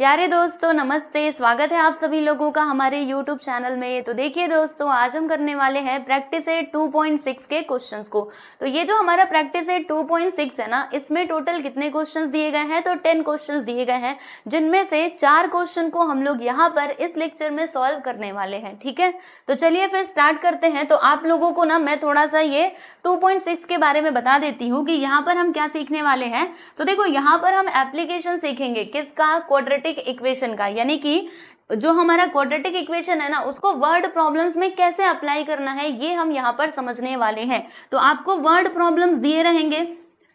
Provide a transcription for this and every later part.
प्यारे दोस्तों नमस्ते, स्वागत है आप सभी लोगों का हमारे YouTube चैनल में। तो देखिए दोस्तों, आज हम करने वाले हैं प्रैक्टिस सेट 2.6 के क्वेश्चंस को। तो ये जो हमारा प्रैक्टिस सेट 2.6 है ना, इसमें टोटल कितने क्वेश्चंस दिए गए हैं? तो 10 क्वेश्चंस दिए गए हैं, जिनमें से 4 क्वेश्चन को हम लोग यहाँ पर इस लेक्चर में सॉल्व करने वाले हैं। ठीक है, तो चलिए फिर स्टार्ट करते हैं। तो आप लोगों को ना मैं थोड़ा सा ये 2.6 के बारे में बता देती हूँ कि यहाँ पर हम क्या सीखने वाले हैं। तो देखो, यहाँ पर हम एप्लीकेशन सीखेंगे किसका? क्वाड्रेटिक इक्वेशन का, यानी कि जो हमारा क्वाड्रेटिक इक्वेशन है ना, उसको वर्ड प्रॉब्लम्स में कैसे अप्लाई करना है, ये हम यहाँ पर समझने वाले हैं। तो आपको वर्ड प्रॉब्लम्स दिए रहेंगे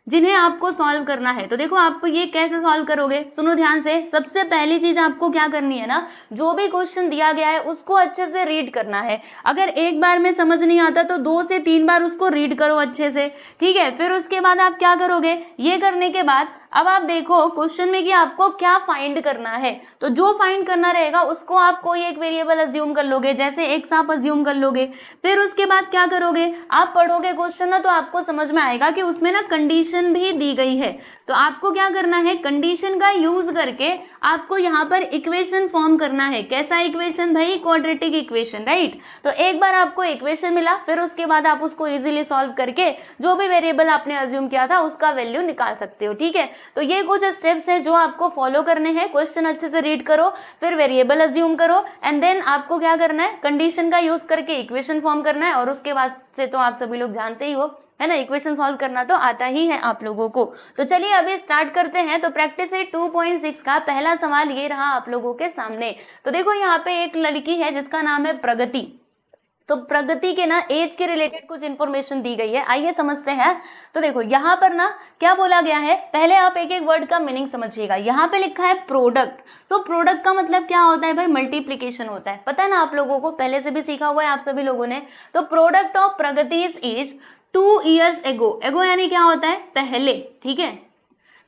जिन्हें आपको सॉल्व करना है। तो देखो, आप ये कैसे सॉल्व करोगे, सुनो ध्यान से। सबसे पहली चीज आपको क्या करनी है ना, जो भी क्वेश्चन दिया गया है उसको अच्छे से रीड करना है। अगर एक बार में समझ नहीं आता तो 2 से 3 बार उसको रीड करो अच्छे से। ठीक है, फिर उसके बाद आप क्या करोगे, ये करने के बाद अब आप देखो क्वेश्चन में कि आपको क्या फाइंड करना है। तो जो फाइंड करना रहेगा उसको आप कोई एक वेरिएबल अज्यूम कर लोगे, जैसे एक्स आप अज्यूम कर लोगे। फिर उसके बाद क्या करोगे, आप पढ़ोगे क्वेश्चन ना, तो आपको समझ में आएगा कि उसमें ना कंडीशन भी दी गई है। तो आपको क्या करना है, कंडीशन का यूज करके आपको यहाँ पर इक्वेशन फॉर्म करना है। कैसा इक्वेशन भाई? Quadratic equation, right. तो एक बार आपको इक्वेशन मिला, फिर उसके बाद आप उसको इजीली सॉल्व करके जो भी वेरिएबल आपने अज्यूम किया था उसका वैल्यू निकाल सकते हो। ठीक है, तो ये कुछ स्टेप्स है जो आपको फॉलो करने हैं। क्वेश्चन अच्छे से रीड करो, फिर वेरिएबल अज्यूम करो, एंड देन आपको क्या करना है, कंडीशन का यूज करके इक्वेशन फॉर्म करना है। और उसके बाद से तो आप सभी लोग जानते ही हो, है ना, इक्वेशन सॉल्व करना तो आता ही है आप लोगों को। तो चलिए अभी स्टार्ट करते हैं। तो प्रैक्टिस सेट 2.6 का पहला सवाल ये रहा आप लोगों के सामने। तो देखो, यहाँ पे एक लड़की है जिसका नाम है प्रगति। तो प्रगति के ना एज के रिलेटेड कुछ इंफॉर्मेशन दी गई है, आइए समझते हैं। तो देखो, यहाँ पर ना क्या बोला गया है, पहले आप एक एक वर्ड का मीनिंग समझिएगा। यहाँ पे लिखा है प्रोडक्ट। तो प्रोडक्ट का मतलब क्या होता है भाई? मल्टीप्लीकेशन होता है, पता है ना आप लोगों को, पहले से भी सीखा हुआ है आप सभी लोगों ने। तो प्रोडक्ट ऑफ प्रगति's एज 2 years ago, एगो यानी क्या होता है? पहले, ठीक है।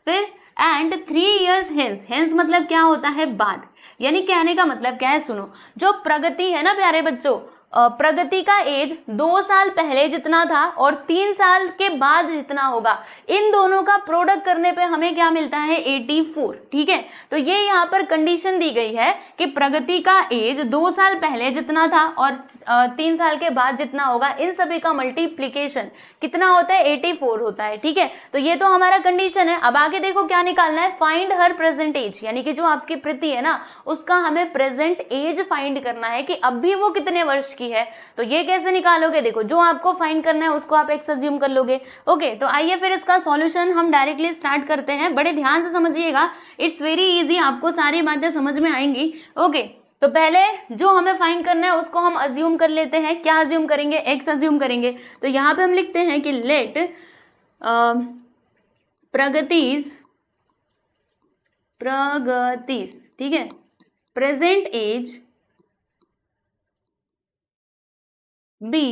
फिर एंड 3 years hence, hence मतलब क्या होता है? बाद। यानी कहने का मतलब क्या है, सुनो। जो प्रगति है ना प्यारे बच्चों, प्रगति का एज 2 साल पहले जितना था और 3 साल के बाद जितना होगा, इन दोनों का प्रोडक्ट करने पे हमें क्या मिलता है? 84। ठीक है, तो ये यहाँ पर कंडीशन दी गई है कि प्रगति का एज 2 साल पहले जितना था और 3 साल के बाद जितना होगा, इन सभी का मल्टीप्लीकेशन कितना होता है? 84 होता है। ठीक है, तो ये तो हमारा कंडीशन है। अब आगे देखो क्या निकालना है, फाइंड हर प्रेजेंट एज, यानी कि जो आपकी प्रीति है ना, उसका हमें प्रेजेंट एज फाइंड करना है कि अब भी वो कितने वर्ष की है। तो ये कैसे निकालोगे? देखो, जो आपको फाइंड करना है उसको आप एक्स अज्यूम कर लोगे। ओके, तो आइए फिर इसका सॉल्यूशन हम डायरेक्टली स्टार्ट करते हैं। बड़े ध्यान से समझिएगा, इट्स वेरी इजी, आपको सारी बातें समझ में आएंगी। ओके, तो पहले जो हमें फाइंड करना है उसको हम अज्यूम कर लेते हैं। क्या अज्यूम करेंगे? एक्स अज्यूम करेंगे। तो यहाँ पे हम लिखते हैं कि लेट प्रगतिज, ठीक है, present age be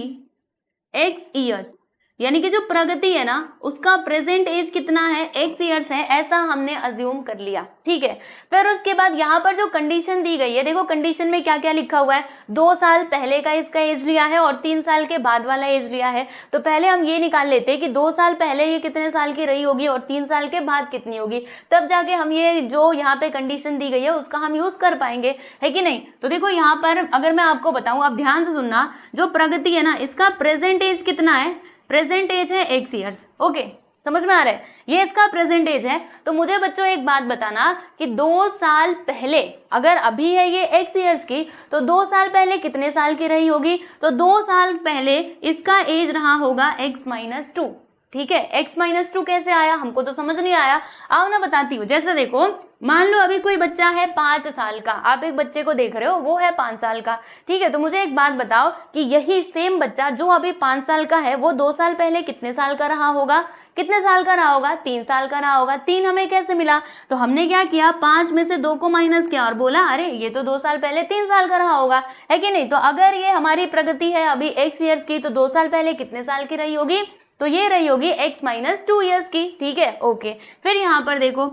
X years, यानी कि जो प्रगति है ना उसका प्रेजेंट एज कितना है? एक्स ईयर्स है, ऐसा हमने अज्यूम कर लिया। ठीक है, फिर उसके बाद यहाँ पर जो कंडीशन दी गई है, देखो कंडीशन में क्या क्या लिखा हुआ है। 2 साल पहले का इसका एज लिया है और 3 साल के बाद वाला एज लिया है। तो पहले हम ये निकाल लेते हैं कि 2 साल पहले ये कितने साल की रही होगी और 3 साल के बाद कितनी होगी, तब जाके हम ये जो यहाँ पे कंडीशन दी गई है उसका हम यूज कर पाएंगे, है कि नहीं। तो देखो, यहाँ पर अगर मैं आपको बताऊं, आप ध्यान से सुनना, जो प्रगति है ना इसका प्रेजेंट एज कितना है? प्रेजेंट एज है एक्स ईयर्स। ओके, समझ में आ रहा है, ये इसका प्रेजेंट एज है। तो मुझे बच्चों एक बात बताना कि 2 साल पहले, अगर अभी है ये एक्स ईयर्स की, तो 2 साल पहले कितने साल की रही होगी? तो 2 साल पहले इसका एज रहा होगा x-2। ठीक है, x-2 कैसे आया? हमको तो समझ नहीं आया, आओ ना बताती हूँ। जैसे देखो, मान लो अभी कोई बच्चा है 5 साल का, आप एक बच्चे को देख रहे हो, वो है 5 साल का। ठीक है, तो मुझे एक बात बताओ कि यही सेम बच्चा जो अभी 5 साल का है, वो 2 साल पहले कितने साल का रहा होगा? कितने साल का रहा होगा? 3 साल का रहा होगा। 3 हमें कैसे मिला? तो हमने क्या किया, 5 में से 2 को माइनस किया और बोला अरे ये तो 2 साल पहले 3 साल का रहा होगा, है कि नहीं। तो अगर ये हमारी प्रगति है अभी एक्स ईयर्स की, तो 2 साल पहले कितने साल की रही होगी? तो ये रही होगी x-2 ईयर्स की। ठीक है, ओके। फिर यहाँ पर देखो,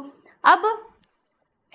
अब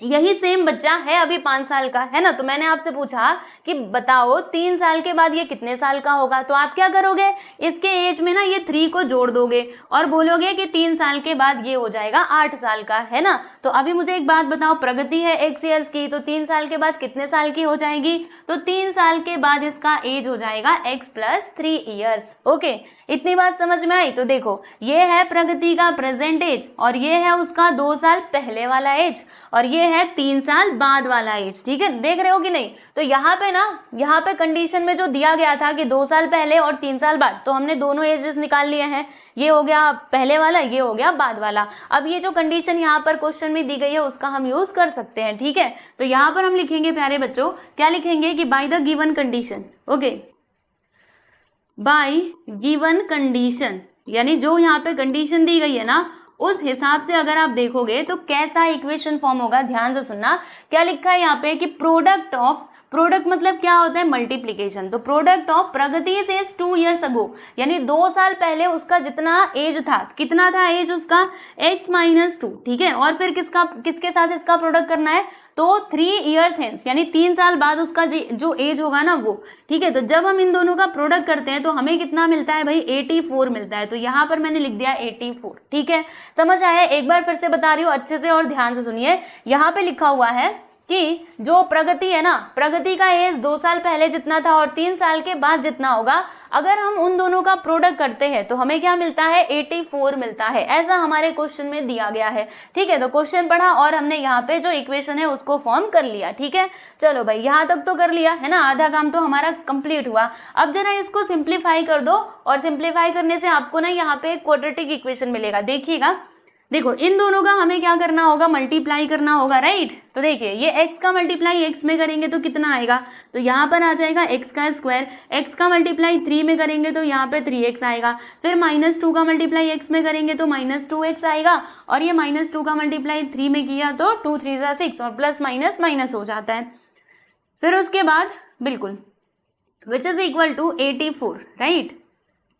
यही सेम बच्चा है अभी 5 साल का, है ना। तो मैंने आपसे पूछा कि बताओ 3 साल के बाद ये कितने साल का होगा, तो आप क्या करोगे, इसके एज में ना ये 3 को जोड़ दोगे और बोलोगे कि 3 साल के बाद ये हो जाएगा 8 साल का, है ना। तो अभी मुझे एक बात बताओ, प्रगति है x ईयर्स की, तो 3 साल के बाद कितने साल की हो जाएगी, तो 3 साल के बाद इसका एज हो जाएगा x + 3 ईयर्स। ओके, इतनी बात समझ में आई। तो देखो ये है प्रगति का प्रेजेंट एज और ये है उसका 2 साल पहले वाला एज और ये है 3 साल बाद वाला एज। ठीक है, देख रहे हो कि नहीं। तो यहाँ पे ना, यहाँ पे कंडीशन में जो दिया गया था कि 2 साल पहले और 3 साल बाद, तो हमने दोनों एजेस निकाल लिए हैं, ये हो गया पहले वाला, ये हो गया बाद वाला। अब ये जो कंडीशन यहाँ पर क्वेश्चन में दी गई है उसका हम यूज कर सकते हैं। ठीक है, तो यहाँ पर हम लिखेंगे प्यारे बच्चों, क्या लिखेंगे कि by the given condition. Okay, bye given condition, यानी जो यहाँ पे कंडीशन दी गई है ना उस हिसाब से अगर आप देखोगे तो कैसा इक्वेशन फॉर्म होगा। ध्यान से सुनना, क्या लिखा है यहाँ पे कि प्रोडक्ट ऑफ, प्रोडक्ट मतलब क्या होता है, मल्टीप्लीकेशन। तो product of Pragati is 2 years ago, यानी 2 साल पहले उसका जितना एज था, कितना था एज उसका, x - 2। ठीक है, और फिर किसके साथ इसका प्रोडक्ट करना है, तो 3 ईयर्स हेंस, यानी 3 साल बाद उसका जो एज होगा ना वो। ठीक है, तो जब हम इन दोनों का प्रोडक्ट करते हैं तो हमें कितना मिलता है भाई, 84 मिलता है। तो यहाँ पर मैंने लिख दिया 84। ठीक है, समझ आया। एक बार फिर से बता रही हूँ, अच्छे से और ध्यान से सुनिए। यहाँ पे लिखा हुआ है कि जो प्रगति है ना, प्रगति का एज 2 साल पहले जितना था और 3 साल के बाद जितना होगा, अगर हम उन दोनों का प्रोडक्ट करते हैं तो हमें क्या मिलता है, 84 मिलता है। ऐसा हमारे क्वेश्चन में दिया गया है। ठीक है, तो क्वेश्चन पढ़ा और हमने यहाँ पे जो इक्वेशन है उसको फॉर्म कर लिया। ठीक है, चलो भाई यहाँ तक तो कर लिया है ना, आधा काम तो हमारा कंप्लीट हुआ। अब जरा इसको सिंप्लीफाई कर दो और सिंप्लीफाई करने से आपको ना यहाँ पे क्वाड्रेटिक इक्वेशन मिलेगा। देखिएगा, देखो इन दोनों का हमें क्या करना होगा, मल्टीप्लाई करना होगा, राइट। तो देखिए ये x का मल्टीप्लाई x में करेंगे तो कितना आएगा, तो यहाँ पर आ जाएगा x का स्क्वायर। x का मल्टीप्लाई 3 में करेंगे तो यहाँ पे 3x आएगा। फिर -2 का मल्टीप्लाई x में करेंगे तो -2x आएगा और ये -2 का मल्टीप्लाई 3 में किया तो 2 3 6 और प्लस माइनस माइनस हो जाता है। फिर उसके बाद बिल्कुल which is equal to 84, right,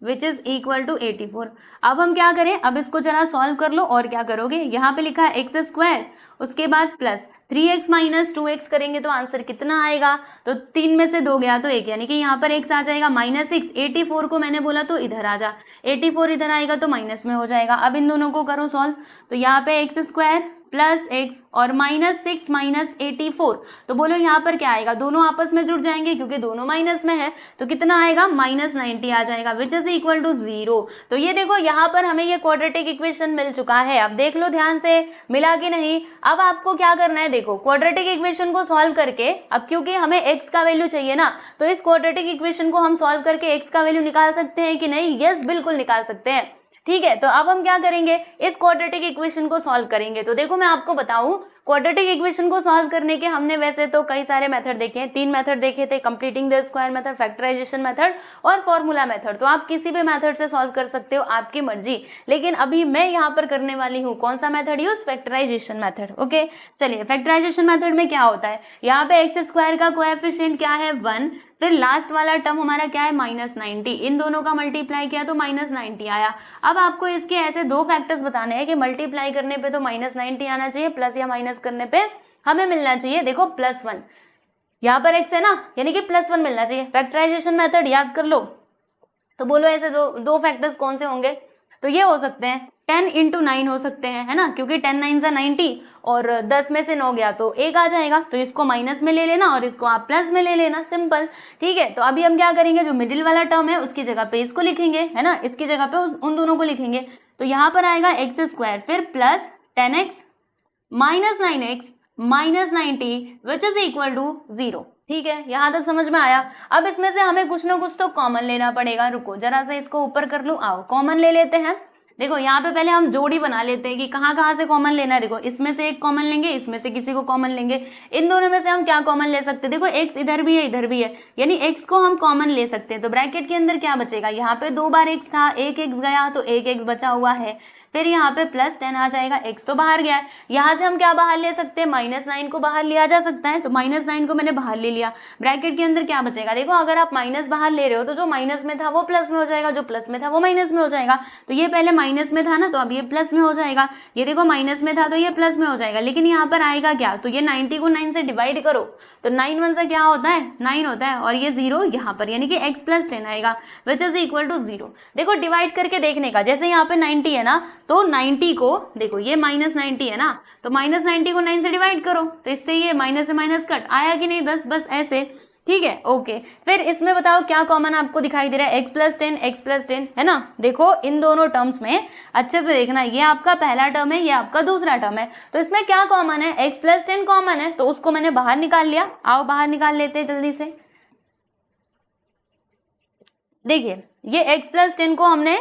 which is equal to 84। अब हम क्या करें, अब इसको जरा सॉल्व कर लो। और क्या करोगे, यहाँ पे लिखा है x², उसके बाद प्लस 3x - 2x करेंगे तो आंसर कितना आएगा, तो 3 में से 2 गया तो 1, यानी कि यहाँ पर x आ जाएगा -6। 84 को मैंने बोला तो इधर आ जा, 84 इधर आएगा तो माइनस में हो जाएगा। अब इन दोनों को करो सॉल्व, तो यहाँ पे x² प्लस x और -6 - 84, तो बोलो यहाँ पर क्या आएगा, दोनों आपस में जुड़ जाएंगे क्योंकि दोनों माइनस में है, तो कितना आएगा, -90 आ जाएगा, विच इज इक्वल टू 0। तो ये देखो यहाँ पर हमें ये क्वाड्रेटिक इक्वेशन मिल चुका है। अब देख लो ध्यान से, मिला कि नहीं। अब आपको क्या करना है, देखो क्वाड्रेटिक इक्वेशन को सॉल्व करके, अब क्योंकि हमें x का वैल्यू चाहिए ना, तो इस क्वाड्रेटिक इक्वेशन को हम सॉल्व करके x का वैल्यू निकाल सकते हैं कि नहीं, यस बिल्कुल निकाल सकते हैं। ठीक है, तो अब हम क्या करेंगे, इस क्वाड्रेटिक इक्वेशन को सॉल्व करेंगे। तो देखो मैं आपको बताऊं, क्वाड्रेटिक इक्वेशन को सॉल्व करने के हमने वैसे तो कई सारे मेथड देखे हैं, 3 मेथड देखे थे, completing the square method, factorization method और फॉर्मूला मेथड। तो आप किसी भी मेथड से सॉल्व कर सकते हो, आपकी मर्जी। लेकिन अभी मैं यहाँ पर करने वाली हूँ कौन सा method use, factorization method. Okay, चलिए फैक्टराइजेशन मेथड में क्या होता है, यहाँ पे x² का कोएफिशिएंट क्या है, 1, फिर लास्ट वाला टर्म हमारा क्या है, -90, इन दोनों का मल्टीप्लाई किया तो -90 आया। अब आपको इसके ऐसे 2 फैक्टर्स बताने हैं कि मल्टीप्लाई करने पे तो -90 आना चाहिए, प्लस या माइनस करने पे हमें मिलना चाहिए, देखो +1, यहाँ पर x है ना, यानी कि +1 मिलना चाहिए। फैक्टराइजेशन मेथड याद कर लो, तो बोलो ऐसे दो फैक्टर्स कौन से होंगे, तो ये हो सकते हैं 10 × 9 हो सकते हैं, है ना, क्योंकि 10 9 = 90 और 10 में से 9 गया तो 1 आ जाएगा, तो इसको माइनस में ले लेना और इसको आप प्लस में ले लेना, सिंपल। ठीक है, तो अभी हम क्या करेंगे, जो मिडिल वाला टर्म है उसकी जगह पे इसको लिखेंगे, है ना, इसकी जगह पे उन दोनों को लिखेंगे। तो यहाँ पर आएगा x², फिर plus 10x -9x -90 which is equal to 0। ठीक है, यहाँ तक समझ में आया। अब इसमें से हमें कुछ ना कुछ तो कॉमन लेना पड़ेगा, रुको जरा से इसको ऊपर कर लूँ, आओ कॉमन ले लेते हैं। देखो यहाँ पे पहले हम जोड़ी बना लेते हैं कि कहाँ से कॉमन लेना है। देखो इसमें से एक कॉमन लेंगे, इसमें से किसी को कॉमन लेंगे, इन दोनों में से हम क्या कॉमन ले सकते हैं, देखो x इधर भी है इधर भी है, यानी x को हम कॉमन ले सकते हैं। तो ब्रैकेट के अंदर क्या बचेगा, यहाँ पे 2 बार x था, एक x गया तो एक x बचा हुआ है, फिर यहाँ पे +10 आ जाएगा, x तो बाहर गया है, यहाँ से हम क्या बाहर ले सकते हैं, -9 को बाहर लिया जा सकता है, तो -9 को मैंने बाहर ले लिया। ब्रैकेट के अंदर क्या बचेगा, देखो अगर आप माइनस बाहर ले रहे हो तो जो माइनस में था वो प्लस में हो जाएगा, जो प्लस में था वो माइनस में हो जाएगा। तो ये पहले माइनस में था ना, तो अब ये प्लस में हो जाएगा, ये देखो माइनस में था तो ये प्लस में हो जाएगा, लेकिन यहाँ पर आएगा क्या, तो ये 90 को 9 से डिवाइड करो तो 9 1 से क्या होता है, 9 होता है, और ये 0 यहाँ पर, यानी कि x + 10 आएगा विच इज इक्वल टू 0। देखो डिवाइड करके देखने का, जैसे यहाँ पे 90 है ना, तो 90 को देखो ये -90 है ना, तो -90 को 9 से डिवाइड करो, तो इससे ये माइनस से माइनस कट आया कि नहीं, बस ऐसे, ठीक है, ओके। फिर इसमें बताओ क्या कॉमन आपको दिखाई दे रहा है, x + 10 है ना। देखो इन दोनों टर्म्स में अच्छे से देखना, ये आपका पहला टर्म है, ये आपका दूसरा टर्म है, तो इसमें क्या कॉमन है, x + 10 कॉमन है, तो उसको मैंने बाहर निकाल लिया। आओ बाहर निकाल लेते हैं जल्दी से। देखिए ये x + 10 को हमने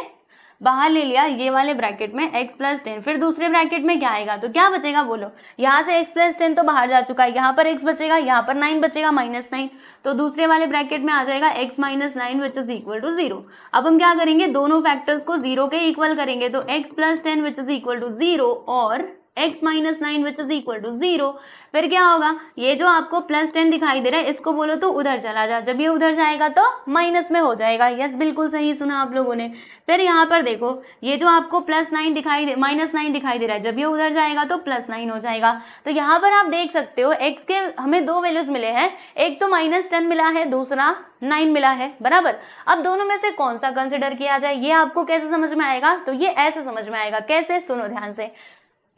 बाहर ले लिया, ये वाले ब्रैकेट में x + 10, फिर दूसरे ब्रैकेट में क्या आएगा, तो क्या बचेगा बोलो, यहाँ से x + 10 तो बाहर जा चुका है, यहाँ पर x बचेगा, यहाँ पर 9 बचेगा, -9, तो दूसरे वाले ब्रैकेट में आ जाएगा x - 9 which is equal to 0। अब हम क्या करेंगे, दोनों फैक्टर्स को 0 के इक्वल करेंगे, तो x + 10 which is equal to 0 और x - 9 which is equal to 0। फिर क्या होगा, ये जो आपको +10 दिखाई दे रहा है इसको बोलो तो उधर चला जा, जब ये उधर जाएगा तो माइनस में हो जाएगा। यस बिल्कुल सही सुना आप लोगों ने। फिर यहाँ पर देखो ये जो आपको -9 दिखाई दे रहा है, जब ये उधर जाएगा तो +9 हो जाएगा। तो यहाँ पर आप देख सकते हो x के हमें दो वैल्यूज मिले हैं, एक तो -10 मिला है, दूसरा 9 मिला है, बराबर। अब दोनों में से कौन सा कंसिडर किया जाए, ये आपको कैसे समझ में आएगा, तो ये ऐसे समझ में आएगा, कैसे, सुनो ध्यान से।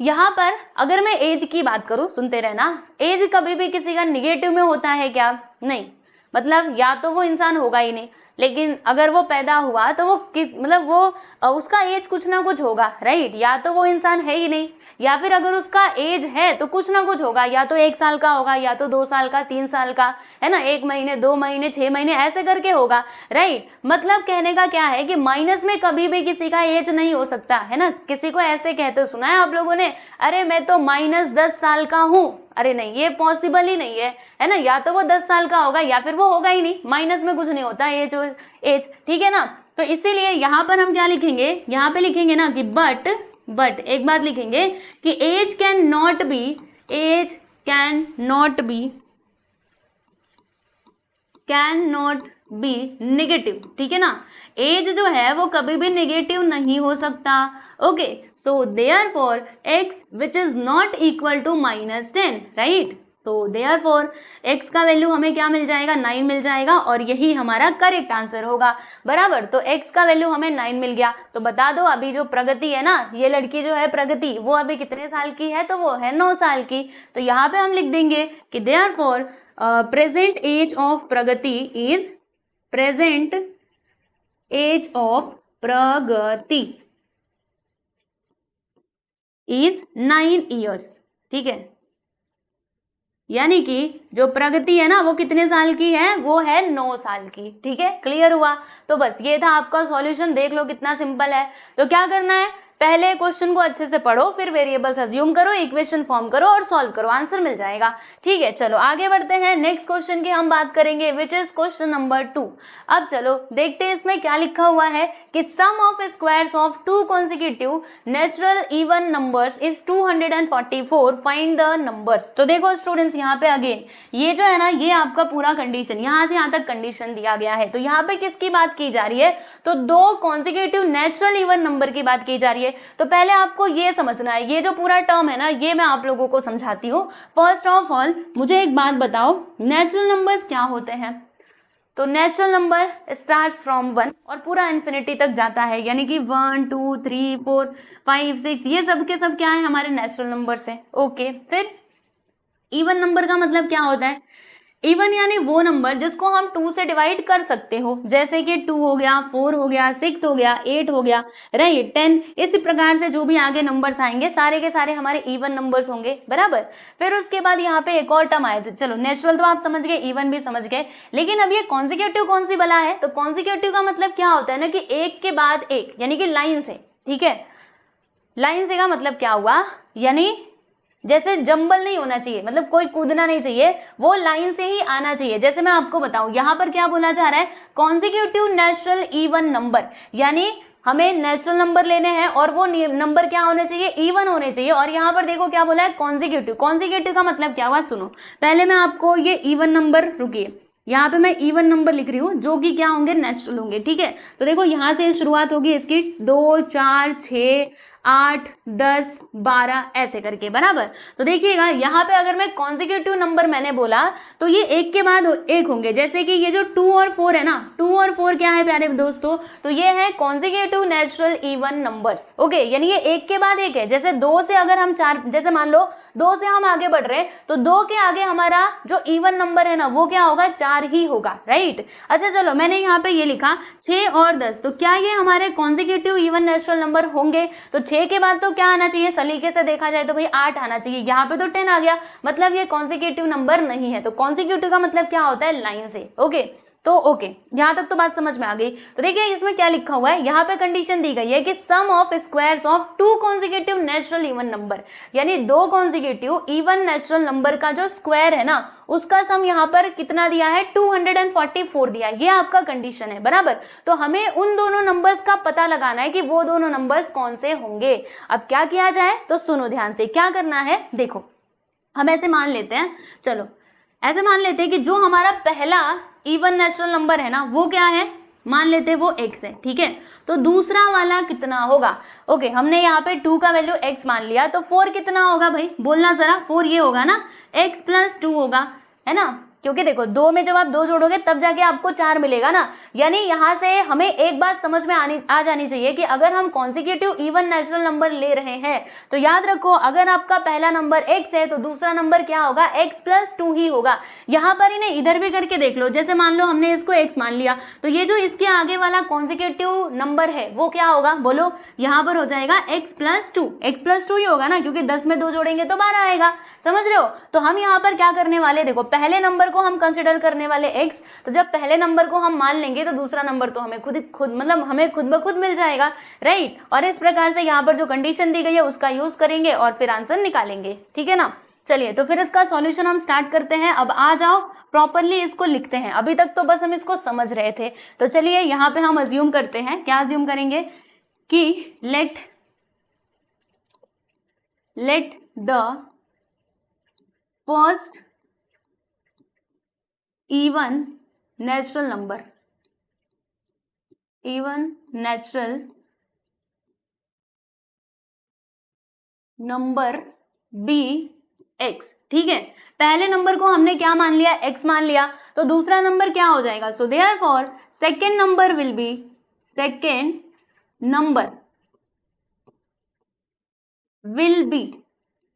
यहाँ पर अगर मैं एज की बात करूं, सुनते रहना, एज कभी भी किसी का निगेटिव में होता है क्या, नहीं, मतलब या तो वो इंसान होगा ही नहीं, लेकिन अगर वो पैदा हुआ तो वो मतलब वो उसका एज कुछ ना कुछ होगा, राइट, या तो वो इंसान है ही नहीं, या फिर अगर उसका एज है तो कुछ ना कुछ होगा, या तो 1 साल का होगा, या तो 2 साल का, 3 साल का, है ना, 1 महीने, 2 महीने, 6 महीने, ऐसे करके होगा, राइट। मतलब कहने का क्या है कि माइनस में कभी भी किसी का एज नहीं हो सकता, है ना। किसी को ऐसे कहते सुना है आप लोगों ने, अरे मैं तो -10 साल का हूँ, अरे नहीं, ये पॉसिबल ही नहीं है ना, या तो वो 10 साल का होगा या फिर वो होगा ही नहीं, माइनस में कुछ नहीं होता एज, ठीक है ना। तो इसीलिए यहाँ पर हम क्या लिखेंगे, यहाँ पे लिखेंगे ना कि बट एक बात लिखेंगे कि age can not be negative, ठीक है ना। एज जो है वो कभी भी नेगेटिव नहीं हो सकता, okay. So therefore x which is not equal to -10, right. तो देयरफॉर x का वैल्यू हमें क्या मिल जाएगा, 9 मिल जाएगा, और यही हमारा करेक्ट आंसर होगा, बराबर। तो x का वैल्यू हमें 9 मिल गया। तो बता दो अभी जो प्रगति है ना, ये लड़की जो है प्रगति, वो अभी कितने साल की है, तो वो है 9 साल की। तो यहाँ पे हम लिख देंगे कि therefore present age of Pragati is is 9 years, ठीक है। यानी कि जो प्रगति है ना वो कितने साल की है, वो है 9 साल की, ठीक है। क्लियर हुआ। तो बस ये था आपका सॉल्यूशन, देख लो कितना सिंपल है। तो क्या करना है, पहले क्वेश्चन को अच्छे से पढ़ो, फिर वेरिएबल्स अज्यूम करो, इक्वेशन फॉर्म करो और सॉल्व करो, आंसर मिल जाएगा, ठीक है। चलो आगे बढ़ते हैं, नेक्स्ट क्वेश्चन की हम बात करेंगे विच इज क्वेश्चन नंबर 2। अब चलो देखते हैं इसमें क्या लिखा हुआ है कि sum of squares of 2 consecutive natural even numbers is 244, find the numbers. तो देखो स्टूडेंट्स, यहाँ पे अगेन ये जो है ना, ये आपका पूरा कंडीशन, यहाँ से यहाँ तक कंडीशन दिया गया है। तो यहाँ पे किसकी बात की जा रही है, तो 2 कॉन्सिक्यूटिव नेचुरल इवन नंबर की बात की जा रही है। तो पहले आपको ये समझना है, ये जो पूरा टर्म है ना, ये मैं आप लोगों को समझाती हूँ। फर्स्ट ऑफ ऑल मुझे एक बात बताओ, नेचुरल नंबर्स क्या होते हैं। तो नेचुरल नंबर स्टार्ट्स फ्रॉम 1 और पूरा इन्फिनिटी तक जाता है, यानी कि 1 2 3 4 5 6, ये सब के सब क्या है, हमारे नेचुरल नंबर्स है, ओके। फिर इवन नंबर का मतलब क्या होता है, इवन यानी वो नंबर जिसको हम 2 से डिवाइड कर सकते हो, जैसे कि 2 हो गया, 4 हो गया, 6 हो गया, 8 हो गया, राइट, 10, इसी प्रकार से जो भी आगे नंबर्स आएंगे सारे के सारे हमारे इवन नंबर्स होंगे, बराबर। फिर उसके बाद यहाँ पे एक और टर्म आया, तो चलो नेचुरल तो आप समझ गए, इवन भी समझ गए, लेकिन अब ये कॉन्सिक्यूटिव कौन सी बला है। तो कॉन्सिक्यूटिव का मतलब क्या होता है ना कि एक के बाद एक, यानी कि लाइन से, ठीक है। लाइन से का मतलब क्या हुआ, यानी जैसे जंबल नहीं होना चाहिए, मतलब कोई कूदना नहीं चाहिए, वो लाइन से ही आना चाहिए। जैसे मैं आपको बताऊं, यहाँ पर क्या बोला जा रहा है, कॉन्सिक्यूटिव नेचुरल इवन नंबर, यानी हमें नेचुरल नंबर लेने हैं और वो नंबर क्या होने चाहिए, इवन होने चाहिए। और यहाँ पर देखो क्या बोला है, कॉन्जिक्यूटिव। कॉन्जिक्यूटिव का मतलब क्या हुआ, सुनो पहले मैं आपको ये इवन नंबर, रुकिए यहाँ पे मैं इवन नंबर लिख रही हूँ जो कि क्या होंगे, नेचुरल होंगे, ठीक है। तो देखो यहाँ से शुरुआत होगी इसकी 2 4 6 8 10 12 ऐसे करके, बराबर। तो देखिएगा यहाँ पे अगर मैं कॉन्जिक्यूटिव नंबर मैंने बोला तो ये एक के बाद एक होंगे, जैसे कि ये जो 2 और 4 है ना, 2 और 4 क्या है प्यारे दोस्तों, तो ये है consecutive natural even numbers, okay. यानी ये एक के बाद एक है। जैसे 2 से अगर हम 4, जैसे मान लो 2 से हम आगे बढ़ रहे हैं तो 2 के आगे हमारा जो इवन नंबर है ना वो क्या होगा, 4 ही होगा, राइट। अच्छा चलो मैंने यहाँ पे ये लिखा 6 और 10, तो क्या ये हमारे कॉन्जिक्यूटिव इवन नेचुरल नंबर होंगे। तो 6 के बाद तो क्या आना चाहिए, सलीके से देखा जाए तो भाई 8 आना चाहिए। यहाँ पे तो 10 आ गया, मतलब ये कॉन्जिक्यूटिव नंबर नहीं है। तो कॉन्जिक्यूटिव का मतलब क्या होता है, लाइन से, ओके। तो ओके, यहाँ तक तो बात समझ में आ गई। तो देखिए इसमें क्या लिखा हुआ है, यहाँ पे कंडीशन दी गई है कि sum of squares of 2 consecutive natural even number, यानी 2 कॉन्जिक्यूटिव इवन नेचुरल नंबर का जो स्क्वायर है ना उसका सम यहाँ पर कितना दिया है, 244 दिया है। ये आपका कंडीशन है, बराबर। तो हमें उन दोनों नंबर्स का पता लगाना है कि वो दोनों नंबर्स कौन से होंगे। अब क्या किया जाए, तो सुनो ध्यान से, क्या करना है, देखो हम ऐसे मान लेते हैं, चलो ऐसे मान लेते हैं कि जो हमारा पहला इवन नेचुरल नंबर है ना वो क्या है, मान लेते हैं वो x है, ठीक है। तो दूसरा वाला कितना होगा, ओके हमने यहाँ पे 2 का वैल्यू x मान लिया, तो 4 कितना होगा भाई, बोलना जरा, 4 ये होगा ना, x + 2 होगा, है ना। क्योंकि देखो 2 में जब आप 2 जोड़ोगे तब जाके आपको 4 मिलेगा ना। यानी यहाँ से हमें एक बात समझ में आ जानी चाहिए कि अगर हम कॉन्जिक्यूटिव इवन नेचुरल नंबर ले रहे हैं तो याद रखो, अगर आपका पहला नंबर x है तो दूसरा नंबर क्या होगा, x + 2 ही होगा। यहाँ पर इन्हें इधर भी करके देख लो, जैसे मान लो हमने इसको x मान लिया, तो ये जो इसके आगे वाला कॉन्जिक्यूटिव नंबर है वो क्या होगा, बोलो, यहाँ पर हो जाएगा x + 2, x + 2 ही होगा ना, क्योंकि 10 में 2 जोड़ेंगे तो 12 आएगा, समझ रहे हो। तो हम यहाँ पर क्या करने वाले, देखो पहले नंबर को हम कंसिडर करने वाले x, तो जब पहले नंबर को हम मान लेंगे तो दूसरा नंबर तो हमें खुद मतलब हमें खुद ब खुद मिल जाएगा, राइट। और इस प्रकार से यहाँ पर जो कंडीशन दी गई है उसका यूज करेंगे और फिर आंसर निकालेंगे, ठीक है ना। चलिए तो फिर इसका सॉल्यूशन हम स्टार्ट करते हैं। अब आ जाओ प्रॉपरली इसको लिखते हैं, अभी तक तो बस हम इसको समझ रहे थे। तो चलिए यहाँ पे हम अज्यूम करते हैं, क्या अज्यूम करेंगे कि let the first even natural number be x, ठीक है। पहले नंबर को हमने क्या मान लिया, x मान लिया, तो दूसरा नंबर क्या हो जाएगा, so therefore second number will be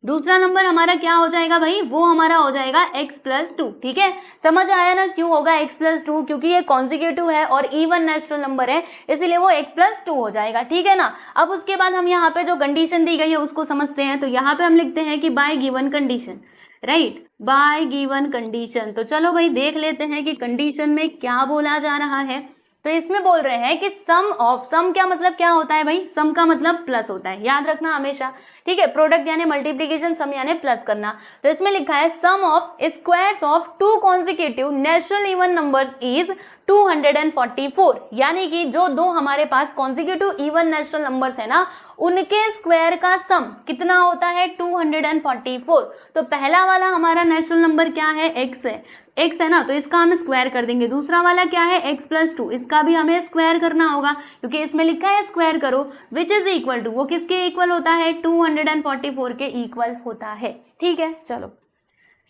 दूसरा नंबर हमारा क्या हो जाएगा भाई, वो हमारा हो जाएगा x + 2, ठीक है। समझ आया ना क्यों होगा x + 2, क्योंकि ये कॉन्जिक्यूटिव है और इवन नेचुरल नंबर है, इसीलिए वो x + 2 हो जाएगा, ठीक है ना। अब उसके बाद हम यहाँ पे जो कंडीशन दी गई है उसको समझते हैं। तो यहाँ पे हम लिखते हैं कि bye given condition, right, bye given condition. तो चलो भाई देख लेते हैं कि कंडीशन में क्या बोला जा रहा है। तो इसमें बोल रहे हैं कि सम क्या मतलब क्या होता है भाई, सम का मतलब प्लस होता है, याद रखना हमेशा, ठीक है। प्रोडक्ट यानी मल्टीप्लीकेशन, सम यानी प्लस करना। तो इसमें लिखा है sum of squares of 2 consecutive natural even numbers is 244, यानी कि जो 2 हमारे पास कॉन्जिक्यूटिव इवन नेचुरल नंबर्स है ना उनके स्क्वायर का सम कितना होता है, 244। तो पहला वाला हमारा नेचुरल नंबर क्या है, x है ना, तो इसका हम स्क्वायर कर देंगे। दूसरा वाला क्या है, x + 2, इसका भी हमें स्क्वायर करना होगा क्योंकि इसमें लिखा है स्क्वायर करो, विच इज इक्वल टू, वो किसके इक्वल होता है, 244 के इक्वल होता है, ठीक है। चलो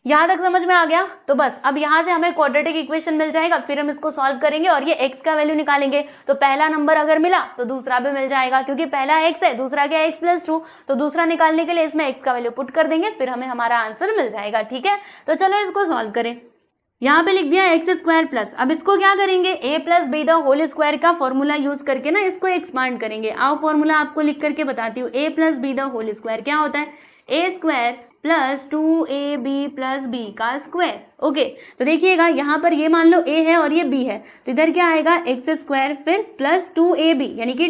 यहाँ तक समझ में आ गया। तो बस अब यहाँ से हमें क्वाड्रेटिक इक्वेशन मिल जाएगा, फिर हम इसको सॉल्व करेंगे और ये x का वैल्यू निकालेंगे। तो पहला नंबर अगर मिला तो दूसरा भी मिल जाएगा, क्योंकि पहला x है, दूसरा क्या है, x + 2, तो दूसरा निकालने के लिए इसमें x का वैल्यू पुट कर देंगे, फिर हमें हमारा आंसर मिल जाएगा, ठीक है। तो चलो इसको सॉल्व करें। यहाँ पे लिख दिया x² प्लस, अब इसको क्या करेंगे, a + b the whole square का फॉर्मूला यूज करके ना इसको एक्सपांड करेंगे। आओ फॉर्मूला आपको लिख करके बताती हूँ। a + b the whole square क्या होता है, a² + 2ab + b का स्क्वायर, ओके। तो देखिएगा यहाँ पर ये मान लो a है और ये b है, तो इधर क्या आएगा x² फिर +2ab, यानी कि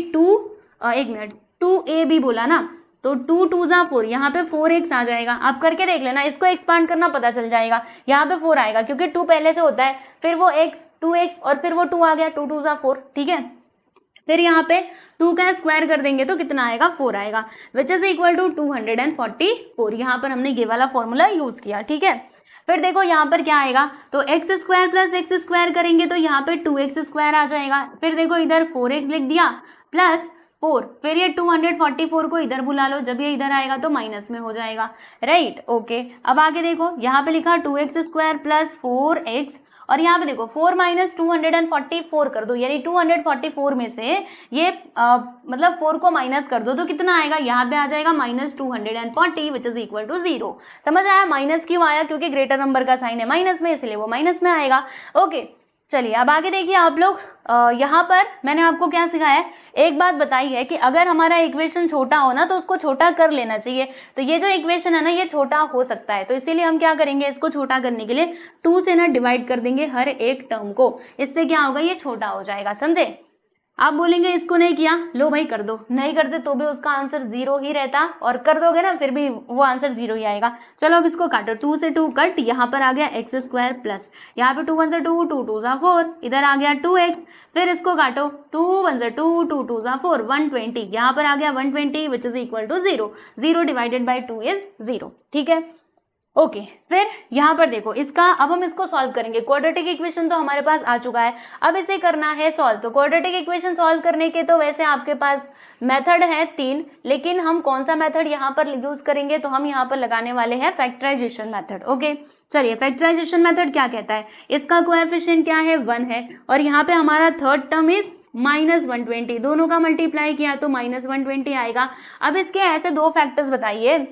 2ab बोला ना, तो 2 2 = 4, यहाँ पे 4x आ जाएगा। आप करके देख लेना, इसको एक्सपांड करना पता चल जाएगा। यहाँ पे 4 आएगा क्योंकि 2 पहले से होता है, फिर वो x 2x और फिर वो 2 आ गया, 2 2 = 4, ठीक है। फिर यहाँ पे 2 का स्क्वायर कर देंगे तो कितना आएगा 4 आएगा, विच इज इक्वल टू 244। यहाँ पर हमने ये वाला फॉर्मूला यूज किया, ठीक है। फिर देखो यहाँ पर क्या आएगा, तो x square plus x square करेंगे तो यहाँ पे 2x स्क्वायर आ जाएगा। फिर देखो इधर 4x लिख दिया प्लस 4, फिर ये 244 को इधर बुला लो, जब ये इधर आएगा तो माइनस में हो जाएगा, राइट। ओके, अब आगे देखो यहाँ पे लिखा 2x स्क्वायर प्लस 4x, और यहाँ पे देखो 4 माइनस 244 कर दो, यानी 244 में से ये मतलब 4 को माइनस कर दो तो कितना आएगा, यहाँ पे आ जाएगा minus 240 which is equal to 0। समझ आया माइनस क्यों आया, क्योंकि ग्रेटर नंबर का साइन है माइनस में, इसलिए वो माइनस में आएगा। ओके, चलिए अब आगे देखिए आप लोग, यहाँ पर मैंने आपको क्या सिखाया है, एक बात बताई है कि अगर हमारा इक्वेशन छोटा हो ना तो उसको छोटा कर लेना चाहिए। तो ये जो इक्वेशन है ना ये छोटा हो सकता है, तो इसीलिए हम क्या करेंगे, इसको छोटा करने के लिए 2 से ना डिवाइड कर देंगे हर एक टर्म को, इससे क्या होगा ये छोटा हो जाएगा, समझे। आप बोलेंगे इसको नहीं किया, लो भाई कर दो, नहीं करते तो भी उसका आंसर 0 ही रहता, और कर दोगे ना फिर भी वो आंसर 0 ही आएगा। चलो अब इसको काटो, 2 से 2 कट, यहाँ पर आ गया एक्स स्क्वायर प्लस, यहाँ पे 2 1 2, 2 2 4, इधर आ गया 2x, फिर इसको काटो, 2 1 2, 2 2 4, 120, यहाँ पर आ गया 120 which is equal to 0, 0 divided by 2 is 0, ठीक है। ओके, फिर यहाँ पर देखो इसका, अब हम इसको सॉल्व करेंगे। क्वाड्रेटिक इक्वेशन तो हमारे पास आ चुका है, अब इसे करना है सॉल्व। तो क्वाड्रेटिक इक्वेशन सॉल्व करने के तो वैसे आपके पास मेथड है 3, लेकिन हम कौन सा मेथड यहाँ पर यूज करेंगे, तो हम यहाँ पर लगाने वाले हैं फैक्टराइजेशन मेथड। ओके, चलिए फैक्टराइजेशन मेथड क्या कहता है, इसका कोएफिशिएंट क्या है 1 है, और यहाँ पे हमारा थर्ड टर्म इज माइनस 120, दोनों का मल्टीप्लाई किया तो माइनस 120 आएगा। अब इसके ऐसे दो फैक्टर्स बताइए,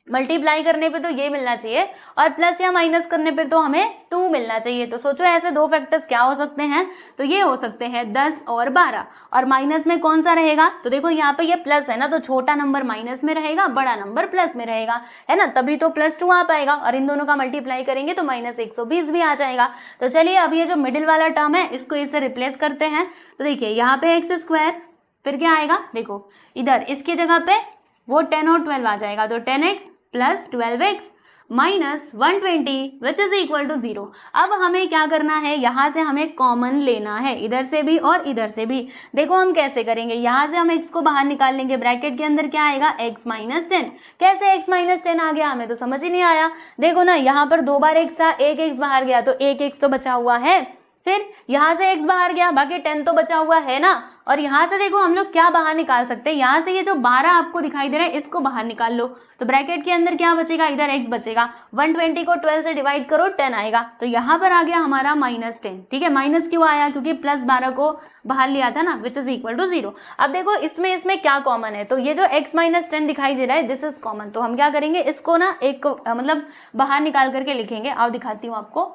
मल्टीप्लाई करने पे तो ये मिलना चाहिए और प्लस या माइनस करने पे तो हमें 2 मिलना चाहिए। तो सोचो ऐसे दो फैक्टर्स क्या हो सकते हैं, तो ये हो सकते हैं 10 और 12, और माइनस में कौन सा रहेगा, तो देखो यहाँ पे ये प्लस है ना, तो छोटा नंबर माइनस में रहेगा, बड़ा नंबर प्लस में रहेगा, है ना, तभी तो +2 आ पाएगा, और इन दोनों का मल्टीप्लाई करेंगे तो माइनस 120 भी आ जाएगा। तो चलिए अब ये जो मिडिल वाला टर्म है इसको इससे रिप्लेस करते हैं। तो देखिए यहाँ पे एक्स स्क्वायर, फिर क्या आएगा, देखो इधर इसकी जगह पे वो 10 और 12 आ जाएगा, तो 10x plus 12x minus 120 which is equal to 0। अब हमें क्या करना है, यहाँ से हमें कॉमन लेना है, इधर से भी और इधर से भी। देखो हम कैसे करेंगे, यहाँ से हम x को बाहर निकाल लेंगे, ब्रैकेट के अंदर क्या आएगा x माइनस 10। कैसे x माइनस 10 आ गया, हमें तो समझ ही नहीं आया। देखो ना यहाँ पर 2 बार x था, एक x बाहर गया तो एक x तो बचा हुआ है, फिर यहाँ से x बाहर गया, बाकी 10 तो बचा हुआ है ना। और यहाँ से देखो हम लोग क्या बाहर निकाल सकते हैं, यहाँ से ये जो 12 आपको दिखाई दे रहा है इसको बाहर निकाल लो, तो ब्रैकेट के अंदर क्या बचेगा, इधर x बचेगा, 120 को 12 से डिवाइड करो 10 आएगा, तो यहाँ पर आ गया हमारा -10। ठीक है, माइनस क्यों आया, क्योंकि +12 को बाहर लिया था ना, विच इज इक्वल टू 0। अब देखो इसमें क्या कॉमन है, तो ये जो x माइनस 10 दिखाई दे रहा है दिस इज कॉमन, तो हम क्या करेंगे इसको ना एक मतलब बाहर निकाल करके लिखेंगे। आओ दिखाती हूँ आपको,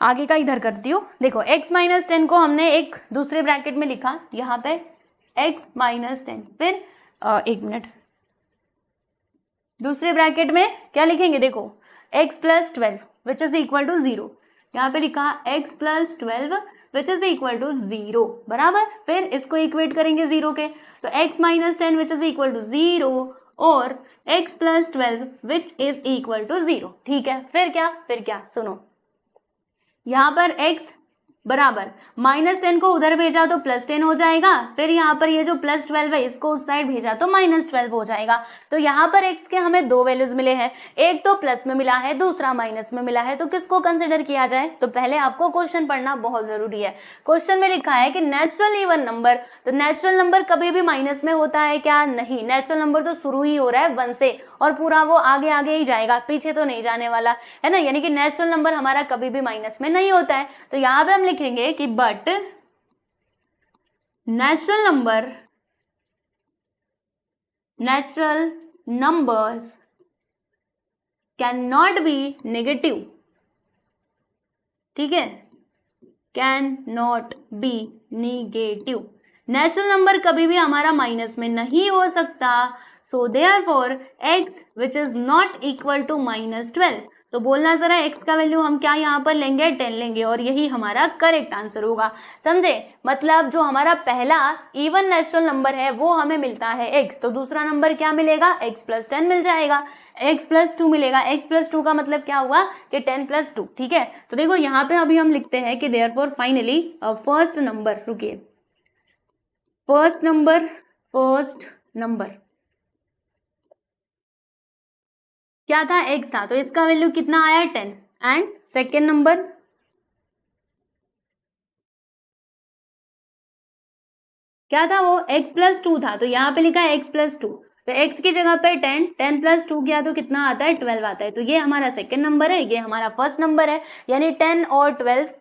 आगे का इधर करती हूँ। देखो x माइनस 10 को हमने एक दूसरे ब्रैकेट में लिखा, यहाँ पे x माइनस 10, फिर एक मिनट, दूसरे ब्रैकेट में क्या लिखेंगे, देखो x plus 12 which is equal to 0, यहाँ पे लिखा x plus 12 which is equal to 0 बराबर। फिर इसको इक्वेट करेंगे 0 के, तो x minus 10 which is equal to 0 और x plus 12 which is equal to 0। ठीक है, फिर क्या सुनो, यहाँ पर x बराबर -10 को उधर भेजा तो +10 हो जाएगा, फिर यहाँ पर ये जो +12 है इसको उस साइड भेजा तो -12 हो जाएगा। तो यहाँ पर x के हमें दो वैल्यूज मिले हैं, एक तो प्लस में मिला है, दूसरा माइनस में मिला है, तो किसको कंसिडर किया जाए। तो पहले आपको क्वेश्चन पढ़ना बहुत जरूरी है। क्वेश्चन में लिखा है कि नेचुरल इवन नंबर, तो नेचुरल नंबर कभी भी माइनस में होता है क्या, नहीं, नेचुरल नंबर तो शुरू ही हो रहा है 1 से और पूरा वो आगे आगे ही जाएगा, पीछे तो नहीं जाने वाला है ना, यानी कि नेचुरल नंबर हमारा कभी भी माइनस में नहीं होता है। तो यहाँ पे हम लिखेंगे कि but natural numbers can not be negative. ठीक है, can not be negative, natural number कभी भी हमारा माइनस में नहीं हो सकता। So therefore x which is not equal to -12, तो बोलना जरा x का वैल्यू हम क्या यहाँ पर लेंगे, 10 लेंगे, और यही हमारा करेक्ट आंसर होगा। समझे, मतलब जो हमारा पहला इवन नेचुरल नंबर है वो हमें मिलता है x, तो दूसरा नंबर क्या मिलेगा, x प्लस 10 मिल जाएगा, x प्लस 2 मिलेगा। x प्लस 2 का मतलब क्या हुआ कि 10 प्लस 2। ठीक है, तो देखो यहाँ पे अभी हम लिखते हैं कि देयरफॉर फाइनली फर्स्ट नंबर, रुकिए, फर्स्ट नंबर क्या था, x था, तो इसका वैल्यू कितना आया 10। एंड सेकेंड नंबर क्या था, वो x+2 था, तो यहाँ पे लिखा है x+2, तो x की जगह पे 10+2 किया तो कितना आता है 12 आता है, तो ये हमारा सेकेंड नंबर है, ये हमारा फर्स्ट नंबर है, यानी 10 और 12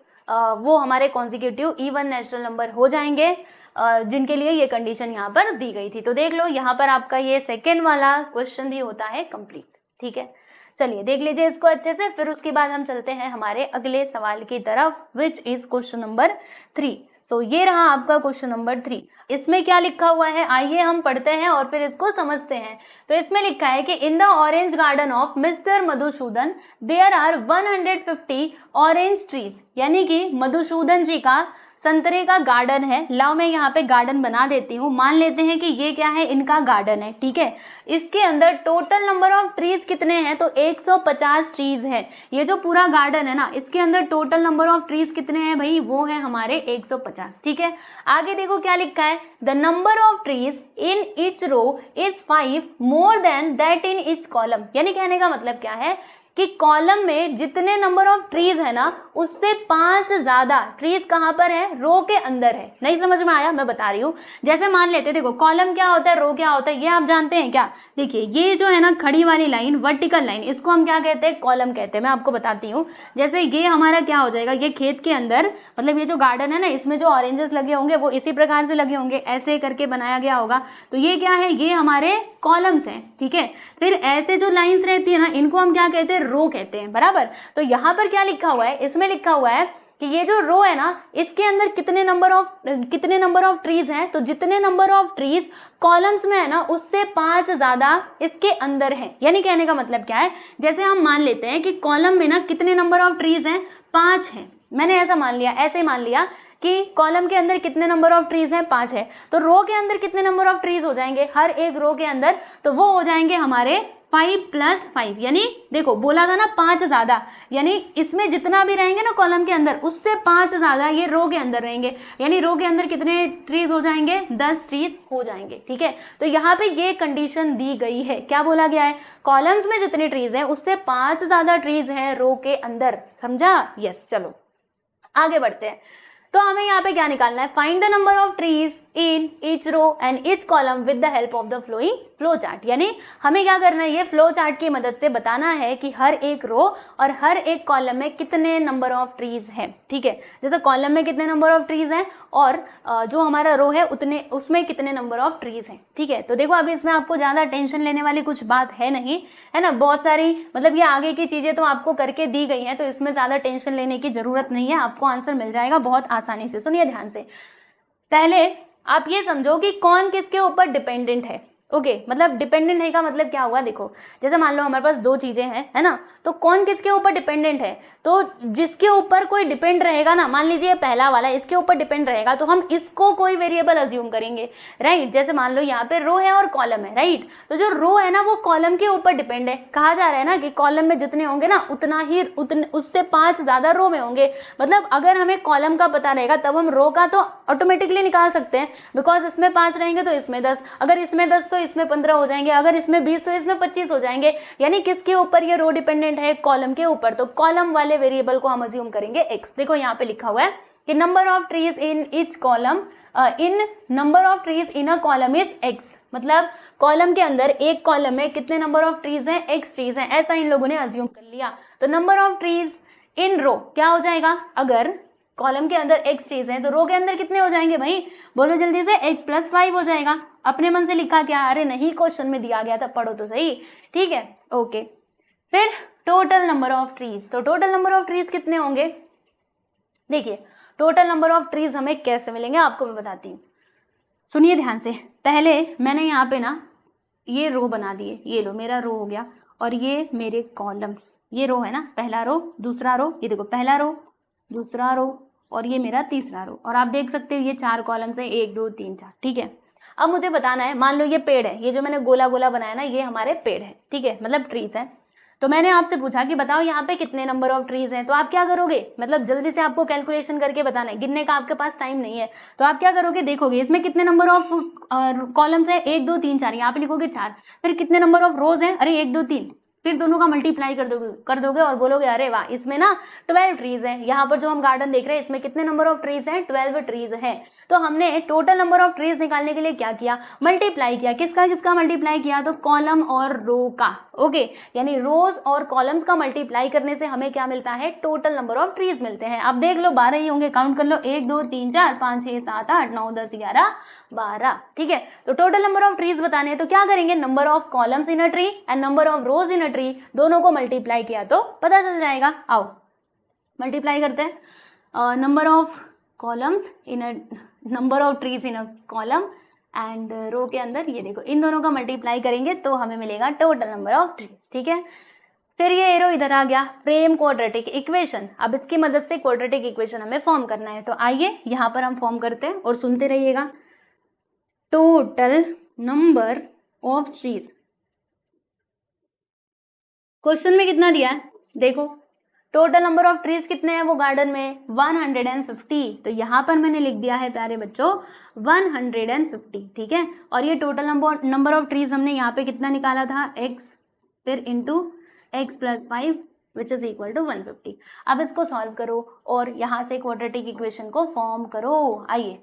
वो हमारे कॉन्जिक्यूटिव इवन नेचुरल नंबर हो जाएंगे, जिनके लिए ये कंडीशन यहाँ पर दी गई थी। तो देख लो यहाँ पर आपका ये सेकेंड वाला क्वेश्चन भी होता है कंप्लीट। ठीक है, चलिए देख लीजिए इसको अच्छे से, फिर उसके बाद हम चलते हैं हमारे अगले सवाल की तरफ, विच इज क्वेश्चन नंबर 3। सो ये रहा आपका क्वेश्चन नंबर 3। इसमें क्या लिखा हुआ है, आइए हम पढ़ते हैं और फिर इसको समझते हैं। तो इसमें लिखा है कि in the orange garden of mister Madhusudan there are 150 orange trees, यानी कि मधुसूदन जी का संतरे का गार्डन है। लाओ मैं यहाँ पे गार्डन बना देती हूँ, मान लेते हैं कि ये क्या है, इनका गार्डन है। ठीक है, इसके अंदर टोटल नंबर ऑफ ट्रीज कितने हैं, तो 150 ट्रीज है। ये जो पूरा गार्डन है ना, इसके अंदर टोटल नंबर ऑफ ट्रीज कितने हैं भाई, वो है हमारे 150। ठीक है, आगे देखो क्या लिखा है, the number of trees in each row is 5 more than that in each column, यानी कहने का मतलब क्या है कि कॉलम में जितने नंबर ऑफ ट्रीज है ना, उससे 5 ज्यादा ट्रीज कहाँ पर है, रो के अंदर है। नहीं समझ में आया, मैं बता रही हूँ। जैसे मान लेते, देखो कॉलम क्या होता है, रो क्या होता है, ये आप जानते हैं क्या। देखिए ये जो है ना खड़ी वाली लाइन, वर्टिकल लाइन, इसको हम क्या कहते हैं, कॉलम कहते हैं। मैं आपको बताती हूँ, जैसे ये हमारा क्या हो जाएगा, ये खेत के अंदर, मतलब ये जो गार्डन है ना, इसमें जो ऑरेंजेस लगे होंगे वो इसी प्रकार से लगे होंगे, ऐसे करके बनाया गया होगा। तो ये क्या है, ये हमारे कॉलम्स हैं। ठीक है, फिर ऐसे जो लाइंस रहती है ना, इनको हम क्या कहते हैं, रो कहते हैं, बराबर। तो यहाँ पर क्या लिखा हुआ है, इसमें लिखा हुआ है कि ये जो रो है ना, इसके अंदर कितने नंबर ऑफ ट्रीज हैं, तो जितने नंबर ऑफ ट्रीज कॉलम्स में है ना, उससे 5 ज्यादा इसके अंदर है। यानी कहने का मतलब क्या है, जैसे हम मान लेते हैं कि कॉलम में ना कितने नंबर ऑफ ट्रीज हैं, 5 हैं। मैंने ऐसा मान लिया, ऐसे मान लिया कि कॉलम के अंदर कितने नंबर ऑफ ट्रीज हैं, 5 है। तो रो के अंदर कितने नंबर ऑफ ट्रीज हो जाएंगे, हर एक रो के अंदर, तो वो हो जाएंगे हमारे 5 + 5, यानी देखो बोला था ना 5 ज्यादा, यानी इसमें जितना भी रहेंगे ना कॉलम के अंदर, उससे 5 ज्यादा ये रो के अंदर रहेंगे। यानी रो के अंदर कितने ट्रीज हो जाएंगे, 10 ट्रीज हो जाएंगे। ठीक है, तो यहाँ पे ये कंडीशन दी गई है, क्या बोला गया है, कॉलम्स में जितने ट्रीज हैं उससे 5 ज्यादा ट्रीज हैं रो के अंदर। समझा, यस। चलो आगे बढ़ते हैं। तो हमें यहाँ पे क्या निकालना है, find the number of trees in each row and each column with the help of the flowing flow chart. यानी हमें क्या करना है, ये फ्लो चार्ट की मदद से बताना है कि हर एक रो और हर एक कॉलम में कितने नंबर ऑफ ट्रीज हैं। ठीक है, जैसे कॉलम में कितने नंबर ऑफ ट्रीज हैं और जो हमारा रो है उतने, उसमें कितने नंबर ऑफ ट्रीज हैं। ठीक है, तो देखो अभी इसमें आपको ज्यादा टेंशन लेने वाली कुछ बात है नहीं, है ना। बहुत सारी मतलब ये आगे की चीजें तो आपको करके दी गई हैं, तो इसमें ज्यादा टेंशन लेने की जरूरत नहीं है, आपको आंसर मिल जाएगा बहुत आसानी से। सुनिए ध्यान से, पहले आप ये समझो कि कौन किसके ऊपर डिपेंडेंट है। ओके, मतलब डिपेंडेंट है का मतलब क्या हुआ, देखो जैसे मान लो हमारे पास 2 चीजें हैं, है ना, तो कौन किसके ऊपर डिपेंडेंट है, तो जिसके ऊपर कोई डिपेंड रहेगा ना, मान लीजिए पहला वाला इसके ऊपर डिपेंड रहेगा, तो हम इसको कोई वेरिएबल अज्यूम करेंगे, राइट। जैसे मान लो यहाँ पे रो है और कॉलम है, राइट, तो जो रो है ना वो कॉलम के ऊपर डिपेंड है। कहा जा रहा है ना कि कॉलम में जितने होंगे ना उतना ही उससे 5 ज्यादा रो में होंगे। मतलब अगर हमें कॉलम का पता रहेगा तब हम रो का तो ऑटोमेटिकली निकाल सकते हैं, बिकॉज इसमें 5 रहेंगे तो इसमें 10, अगर इसमें 10 तो इसमें 15 हो जाएंगे, अगर इसमें 20 तो इसमें 25 हो जाएंगे। यानी किसके ऊपर ये रो डिपेंडेंट है, कॉलम के ऊपर, तो कॉलम वाले वेरिएबल को हम अज्यूम करेंगे x। देखो यहाँ पे लिखा हुआ है कि number of trees in each column in number of trees in a column is x, मतलब कॉलम के अंदर एक कॉलम में कितने नंबर ऑफ ट्रीज हैं, x ट्रीज हैं, ऐसा इन लोगों ने अज्यूम कर लिया। तो नंबर ऑफ ट्रीज इन रो क्या हो जाएगा, अगर कॉलम के अंदर x ट्रीज हैं तो रो के अंदर कितने हो जाएंगे भाई, बोलो जल्दी से, x + 5 हो जाएगा। अपने मन से लिखा क्या, अरे नहीं क्वेश्चन में दिया गया था, पढ़ो तो सही। ठीक है, ओके। फिर टोटल नंबर ऑफ ट्रीज, तो टोटल नंबर ऑफ ट्रीज कितने होंगे, देखिए टोटल नंबर ऑफ ट्रीज हमें कैसे मिलेंगे आपको मैं बताती हूँ। सुनिए ध्यान से, पहले मैंने यहाँ पे ना ये रो बना दिए, ये लो मेरा रो हो गया, और ये मेरे कॉलम्स, ये रो है ना, पहला रो दूसरा रो, ये देखो पहला रो दूसरा रो और ये मेरा तीसरा रो, और आप देख सकते हो ये 4 कॉलम्स है, 1 2 3 4। ठीक है, अब मुझे बताना है, मान लो ये पेड़ है, ये जो मैंने गोला गोला बनाया ना ये हमारे पेड़ है, ठीक है, मतलब ट्रीज है। तो मैंने आपसे पूछा कि बताओ यहाँ पे कितने नंबर ऑफ ट्रीज हैं, तो आप क्या करोगे, मतलब जल्दी से आपको कैलकुलेशन करके बताना है, गिनने का आपके पास टाइम नहीं है। तो आप क्या करोगे, देखोगे इसमें कितने नंबर ऑफ कॉलम्स है, 1 2 3 4, यहाँ पे लिखोगे 4। फिर कितने नंबर ऑफ रोज है, अरे 1 2 3, फिर दोनों का मल्टीप्लाई कर दोगे और बोलोगे अरे वाह इसमें ना 12 ट्रीज है। यहाँ पर जो हम गार्डन देख रहे हैं इसमें कितने नंबर ऑफ ट्रीज हैं, 12 ट्रीज है। तो हमने टोटल नंबर ऑफ ट्रीज निकालने के लिए क्या किया, मल्टीप्लाई किया। किसका किसका मल्टीप्लाई किया, तो कॉलम और रो का। ओके, यानी रोज और कॉलम्स का मल्टीप्लाई करने से हमें क्या मिलता है, टोटल नंबर ऑफ ट्रीज मिलते हैं। अब देख लो 12 ही होंगे, काउंट कर लो, 1 2 3 4 5 6 7 8 9 10 11 12। ठीक है, तो टोटल नंबर ऑफ ट्रीज बताने हैं तो क्या करेंगे, number of columns in a tree and number of rose in a tree, दोनों को मल्टीप्लाई किया तो पता चल जाएगा। आओ मल्टीप्लाई करते हैं, number of columns in a, number of trees in a column and row के अंदर, ये देखो इन दोनों का मल्टीप्लाई करेंगे तो हमें मिलेगा टोटल नंबर ऑफ ट्रीज। ठीक है, फिर ये एरो इधर आ गया, फ्रेम क्वाड्रेटिक इक्वेशन। अब इसकी मदद से क्वाड्रेटिक इक्वेशन हमें फॉर्म करना है, तो आइए यहाँ पर हम फॉर्म करते हैं और सुनते रहिएगा। Total number of trees, question में कितना दिया है, देखो टोटल नंबर ऑफ ट्रीज कितने हैं वो गार्डन में, 150। तो यहाँ पर मैंने लिख दिया है प्यारे बच्चों 150। ठीक है, और ये टोटल नंबर ऑफ ट्रीज हमने यहाँ पे कितना निकाला था, x, फिर into x + 5 which is equal to 150। अब इसको सॉल्व करो और यहाँ से क्वाड्रेटिक इक्वेशन को फॉर्म करो। आइए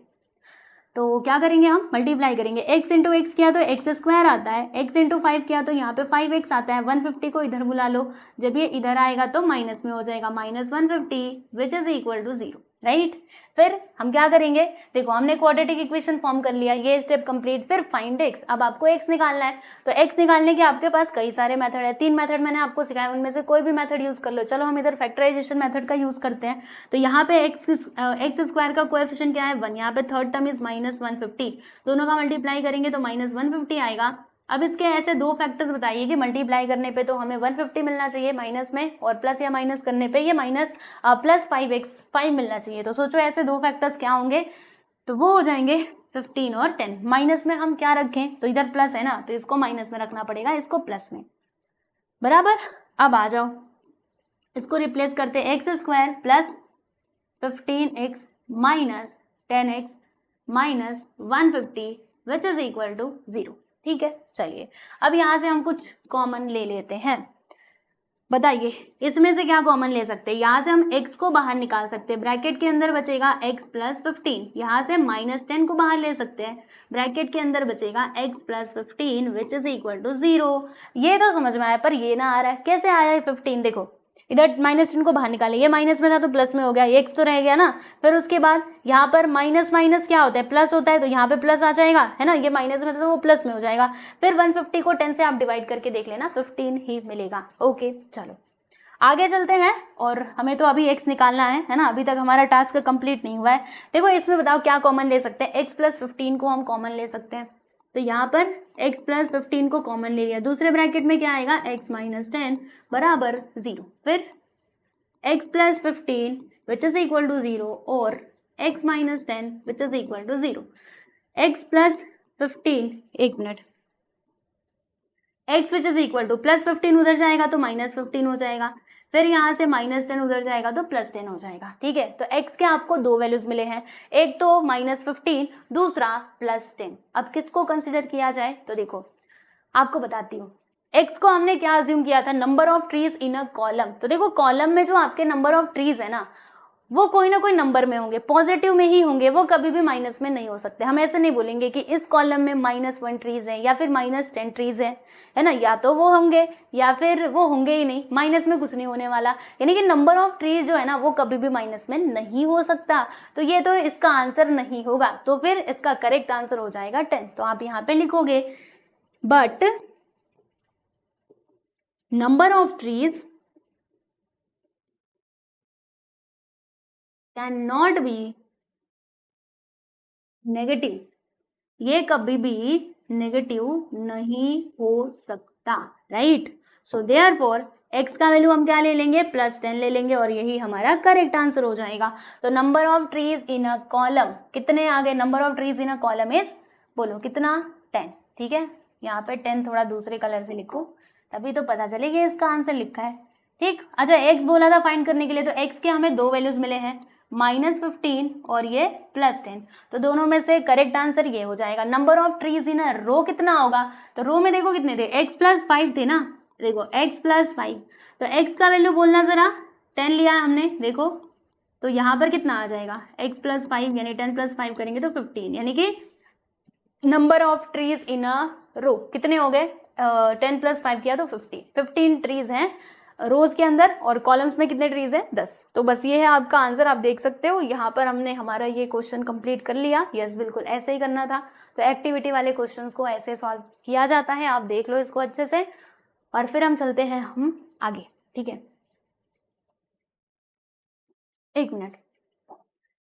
तो क्या करेंगे, हम मल्टीप्लाई करेंगे, x इंटू एक्स किया तो x² आता है, x इंटू 5 किया तो यहाँ पे 5x आता है। 150 को इधर बुला लो, जब ये इधर आएगा तो माइनस में हो जाएगा, -150 which is equal to 0, right. फिर हम क्या करेंगे, देखो हमने क्वाड्रेटिक इक्वेशन फॉर्म कर लिया, ये स्टेप कंप्लीट। फिर फाइंड x, अब आपको x निकालना है, तो x निकालने के आपके पास कई सारे मेथड है, 3 मेथड मैंने आपको सिखाया, उनमें से कोई भी मेथड यूज कर लो। चलो हम इधर फैक्टराइजेशन मेथड का यूज करते हैं। तो यहाँ पे x² का कोएफिशिएंट क्या है 1, यहाँ पे थर्ड टर्म इज -150, दोनों का मल्टीप्लाई करेंगे तो -150 आएगा। अब इसके ऐसे 2 फैक्टर्स बताइए कि मल्टीप्लाई करने पे तो हमें 150 मिलना चाहिए माइनस में, और प्लस या माइनस करने पे ये प्लस 5 मिलना चाहिए। तो सोचो ऐसे 2 फैक्टर्स क्या होंगे, तो वो हो जाएंगे 15 और 10। माइनस में हम क्या रखें, तो इधर प्लस है ना, तो इसको माइनस में रखना पड़ेगा, इसको प्लस में, बराबर। अब आ जाओ इसको रिप्लेस करते, x² plus 15x minus 10x minus 150 which is equal to 0। ठीक है, चलिए अब यहाँ से हम कुछ कॉमन ले लेते हैं। बताइए इसमें से क्या कॉमन ले सकते हैं, यहाँ से हम x को बाहर निकाल सकते हैं, ब्रैकेट के अंदर बचेगा x + 15, यहाँ से -10 को बाहर ले सकते हैं, ब्रैकेट के अंदर बचेगा x + 15 which is equal to 0। ये तो समझ में आया, पर ये ना आ रहा है, कैसे आया है 15, देखो इधर -10 को बाहर निकाले, ये माइनस में था तो प्लस में हो गया, ये x तो रह गया ना। फिर उसके बाद यहाँ पर माइनस माइनस क्या होता है, प्लस होता है, तो यहाँ पे प्लस आ जाएगा, है ना, ये माइनस में था तो वो प्लस में हो जाएगा। फिर 150 को 10 से आप डिवाइड करके देख लेना, 15 ही मिलेगा। ओके चलो आगे चलते हैं, और हमें तो अभी x निकालना है ना, अभी तक हमारा टास्क कंप्लीट नहीं हुआ है। देखो इसमें बताओ क्या कॉमन ले सकते हैं, x + 15 को हम कॉमन ले सकते हैं, तो यहाँ पर x + 15 को कॉमन ले लिया, दूसरे ब्रैकेट में क्या आएगा, x - 10 बराबर 0, फिर x + 15 which is equal to 0 और x - 10 which is equal to 0। x + 15, एक minute, x which is equal to +15 उधर जाएगा तो -15 हो जाएगा, फिर यहाँ से -10 उधर जाएगा तो +10 हो जाएगा। ठीक है, तो x के आपको 2 वैल्यूज मिले हैं, एक तो -15, दूसरा +10। अब किसको कंसिडर किया जाए, तो देखो आपको बताती हूँ, x को हमने क्या अज्यूम किया था, number of trees in a column. तो देखो कॉलम में जो आपके नंबर ऑफ ट्रीज है ना, वो कोई ना कोई नंबर में होंगे, पॉजिटिव में ही होंगे, वो कभी भी माइनस में नहीं हो सकते। हम ऐसे नहीं बोलेंगे कि इस कॉलम में -1 ट्रीज है या फिर -10 ट्रीज है ना, या तो वो होंगे या फिर वो होंगे ही नहीं, माइनस में कुछ नहीं होने वाला। यानी कि नंबर ऑफ ट्रीज जो है ना वो कभी भी माइनस में नहीं हो सकता, तो ये तो इसका आंसर नहीं होगा। तो फिर इसका करेक्ट आंसर हो जाएगा 10। तो आप यहाँ पे लिखोगे but number of trees can not be negative, ये कभी भी नेगेटिव नहीं हो सकता, राइट। सो देयरफॉर x का वैल्यू हम क्या ले लेंगे, +10 ले लेंगे, और यही हमारा करेक्ट आंसर हो जाएगा। तो number of trees in a column कितने आ गए, number of trees in a column is, बोलो कितना, 10। ठीक है, यहाँ पे 10 थोड़ा दूसरे कलर से लिखो तभी तो पता चलेगा इसका आंसर लिखा है। ठीक, अच्छा x बोला था फाइंड करने के लिए, तो x के हमें दो वैल्यूज मिले हैं, -15 और ये +10, तो दोनों में से करेक्ट आंसर ये हो जाएगा। नंबर ऑफ ट्रीज इन अ रो कितना होगा, तो रो में देखो कितने थे, x + 5 थे ना, देखो x + 5, तो x का वैल्यू बोलना जरा, 10 लिया है हमने, देखो तो यहाँ पर कितना आ जाएगा, x + 5 यानी 10 + 5 करेंगे तो 15, यानी कि नंबर ऑफ ट्रीज इन अ रो कितने हो गए, 10 + 5 किया तो 15 ट्रीज हैं रोज के अंदर, और कॉलम्स में कितने ट्रीज हैं, 10। तो बस ये है आपका आंसर, आप देख सकते हो यहाँ पर हमने हमारा ये क्वेश्चन कंप्लीट कर लिया। यस बिल्कुल ऐसे ही करना था, तो एक्टिविटी वाले क्वेश्चंस को ऐसे सॉल्व किया जाता है, आप देख लो इसको अच्छे से, और फिर हम चलते हैं हम आगे। ठीक है, एक मिनट,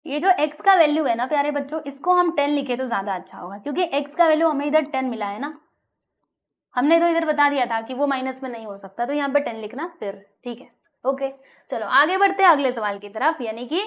ये जो x का वैल्यू है ना प्यारे बच्चों, इसको हम 10 लिखे तो ज्यादा अच्छा होगा, क्योंकि x का वैल्यू हमें इधर 10 मिला है ना, हमने तो इधर बता दिया था कि वो माइनस में नहीं हो सकता, तो यहाँ पे 10 लिखना फिर। ठीक है, ओके, चलो आगे बढ़ते हैं अगले सवाल की तरफ, यानी कि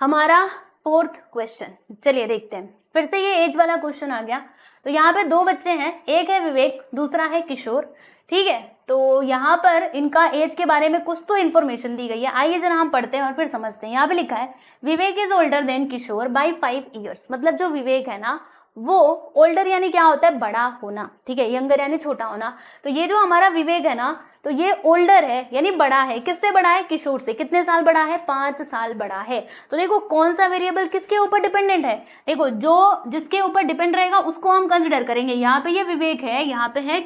हमारा 4th क्वेश्चन। चलिए देखते हैं, फिर से ये एज वाला क्वेश्चन आ गया। तो यहाँ पे दो बच्चे हैं, एक है विवेक, दूसरा है किशोर। ठीक है, तो यहाँ पर इनका एज के बारे में कुछ तो इन्फॉर्मेशन दी गई है, आइए जरा हम पढ़ते हैं और फिर समझते हैं। यहाँ पे लिखा है Vivek is older than Kishore by 5 years, मतलब जो विवेक है ना वो ओल्डर यानी क्या होता है, बड़ा होना, ठीक है, यंगर यानी छोटा होना। तो ये जो हमारा विवेक है ना, तो ये ओल्डर है यानी बड़ा है, किससे बड़ा है, किशोर से। कितने साल बड़ा है, 5 साल बड़ा है। तो देखो कौन सा वेरिएबल किसके ऊपर डिपेंडेंट है, देखो जो जिसके ऊपर डिपेंड रहेगा उसको हम कंसिडर करेंगे। यहाँ पे ये विवेक है, यहाँ पे है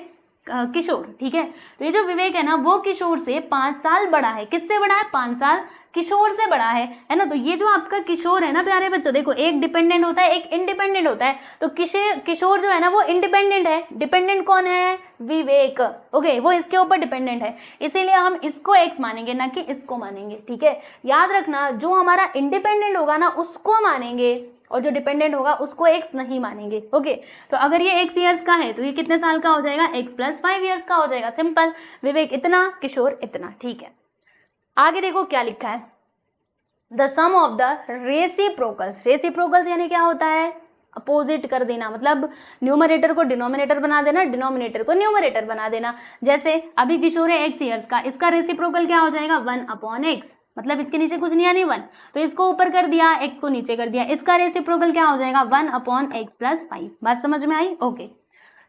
किशोर। ठीक है, तो ये जो विवेक है ना वो किशोर से 5 साल बड़ा है। किससे बड़ा है, 5 साल किशोर से बड़ा है ना। तो ये जो आपका किशोर है ना प्यारे बच्चों, देखो एक डिपेंडेंट होता है, एक इंडिपेंडेंट होता है। तो किशोर जो है ना वो इंडिपेंडेंट है, डिपेंडेंट कौन है, विवेक। ओके, वो इसके ऊपर डिपेंडेंट है, इसीलिए हम इसको x मानेंगे ना कि इसको मानेंगे। ठीक है, याद रखना जो हमारा इंडिपेंडेंट होगा ना उसको मानेंगे, और जो डिपेंडेंट होगा उसको x नहीं मानेंगे। ओके, तो अगर ये x ईयर्स का है तो ये कितने साल का हो जाएगा, x + 5 ईयर्स का हो जाएगा। सिंपल, विवेक इतना, किशोर इतना। ठीक है, आगे देखो क्या लिखा है, the sum of the reciprocals. Reciprocals यानी क्या होता है, अपोजिट कर देना, मतलब न्यूमरेटर को डिनोमिनेटर बना देना, डिनोमिनेटर को न्यूमरेटर बना देना। जैसे अभी किशोर है x ईयर्स का, इसका रेसिप्रोकल क्या हो जाएगा, 1/x, मतलब इसके नीचे कुछ नहीं यानी 1, तो इसको ऊपर कर दिया, एक को नीचे कर दिया, इसका रेसिप्रोकल क्या हो जाएगा, 1/x + 5। बात समझ में आई, ओके।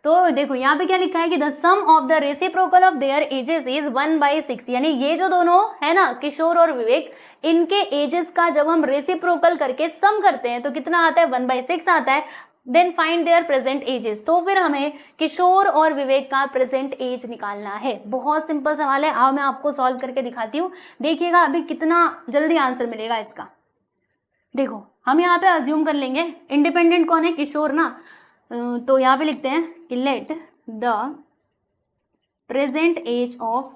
तो देखो यहाँ पे क्या लिखा है कि the sum of the reciprocal of their ages is 1/6, यानी ये जो दोनों है ना किशोर और विवेक, इनके एजेस का जब हम रेसिप्रोकल करके सम करते हैं तो कितना आता है, 1/6 आता है। Then find their present ages, तो फिर हमें किशोर और विवेक का प्रेजेंट एज निकालना है। बहुत सिंपल सवाल है, आओ मैं आपको सॉल्व करके दिखाती हूँ, देखिएगा अभी कितना जल्दी आंसर मिलेगा इसका। देखो हम यहाँ पे अज्यूम कर लेंगे इंडिपेंडेंट कौन है, किशोर ना, तो यहाँ पे लिखते हैं कि let the present age of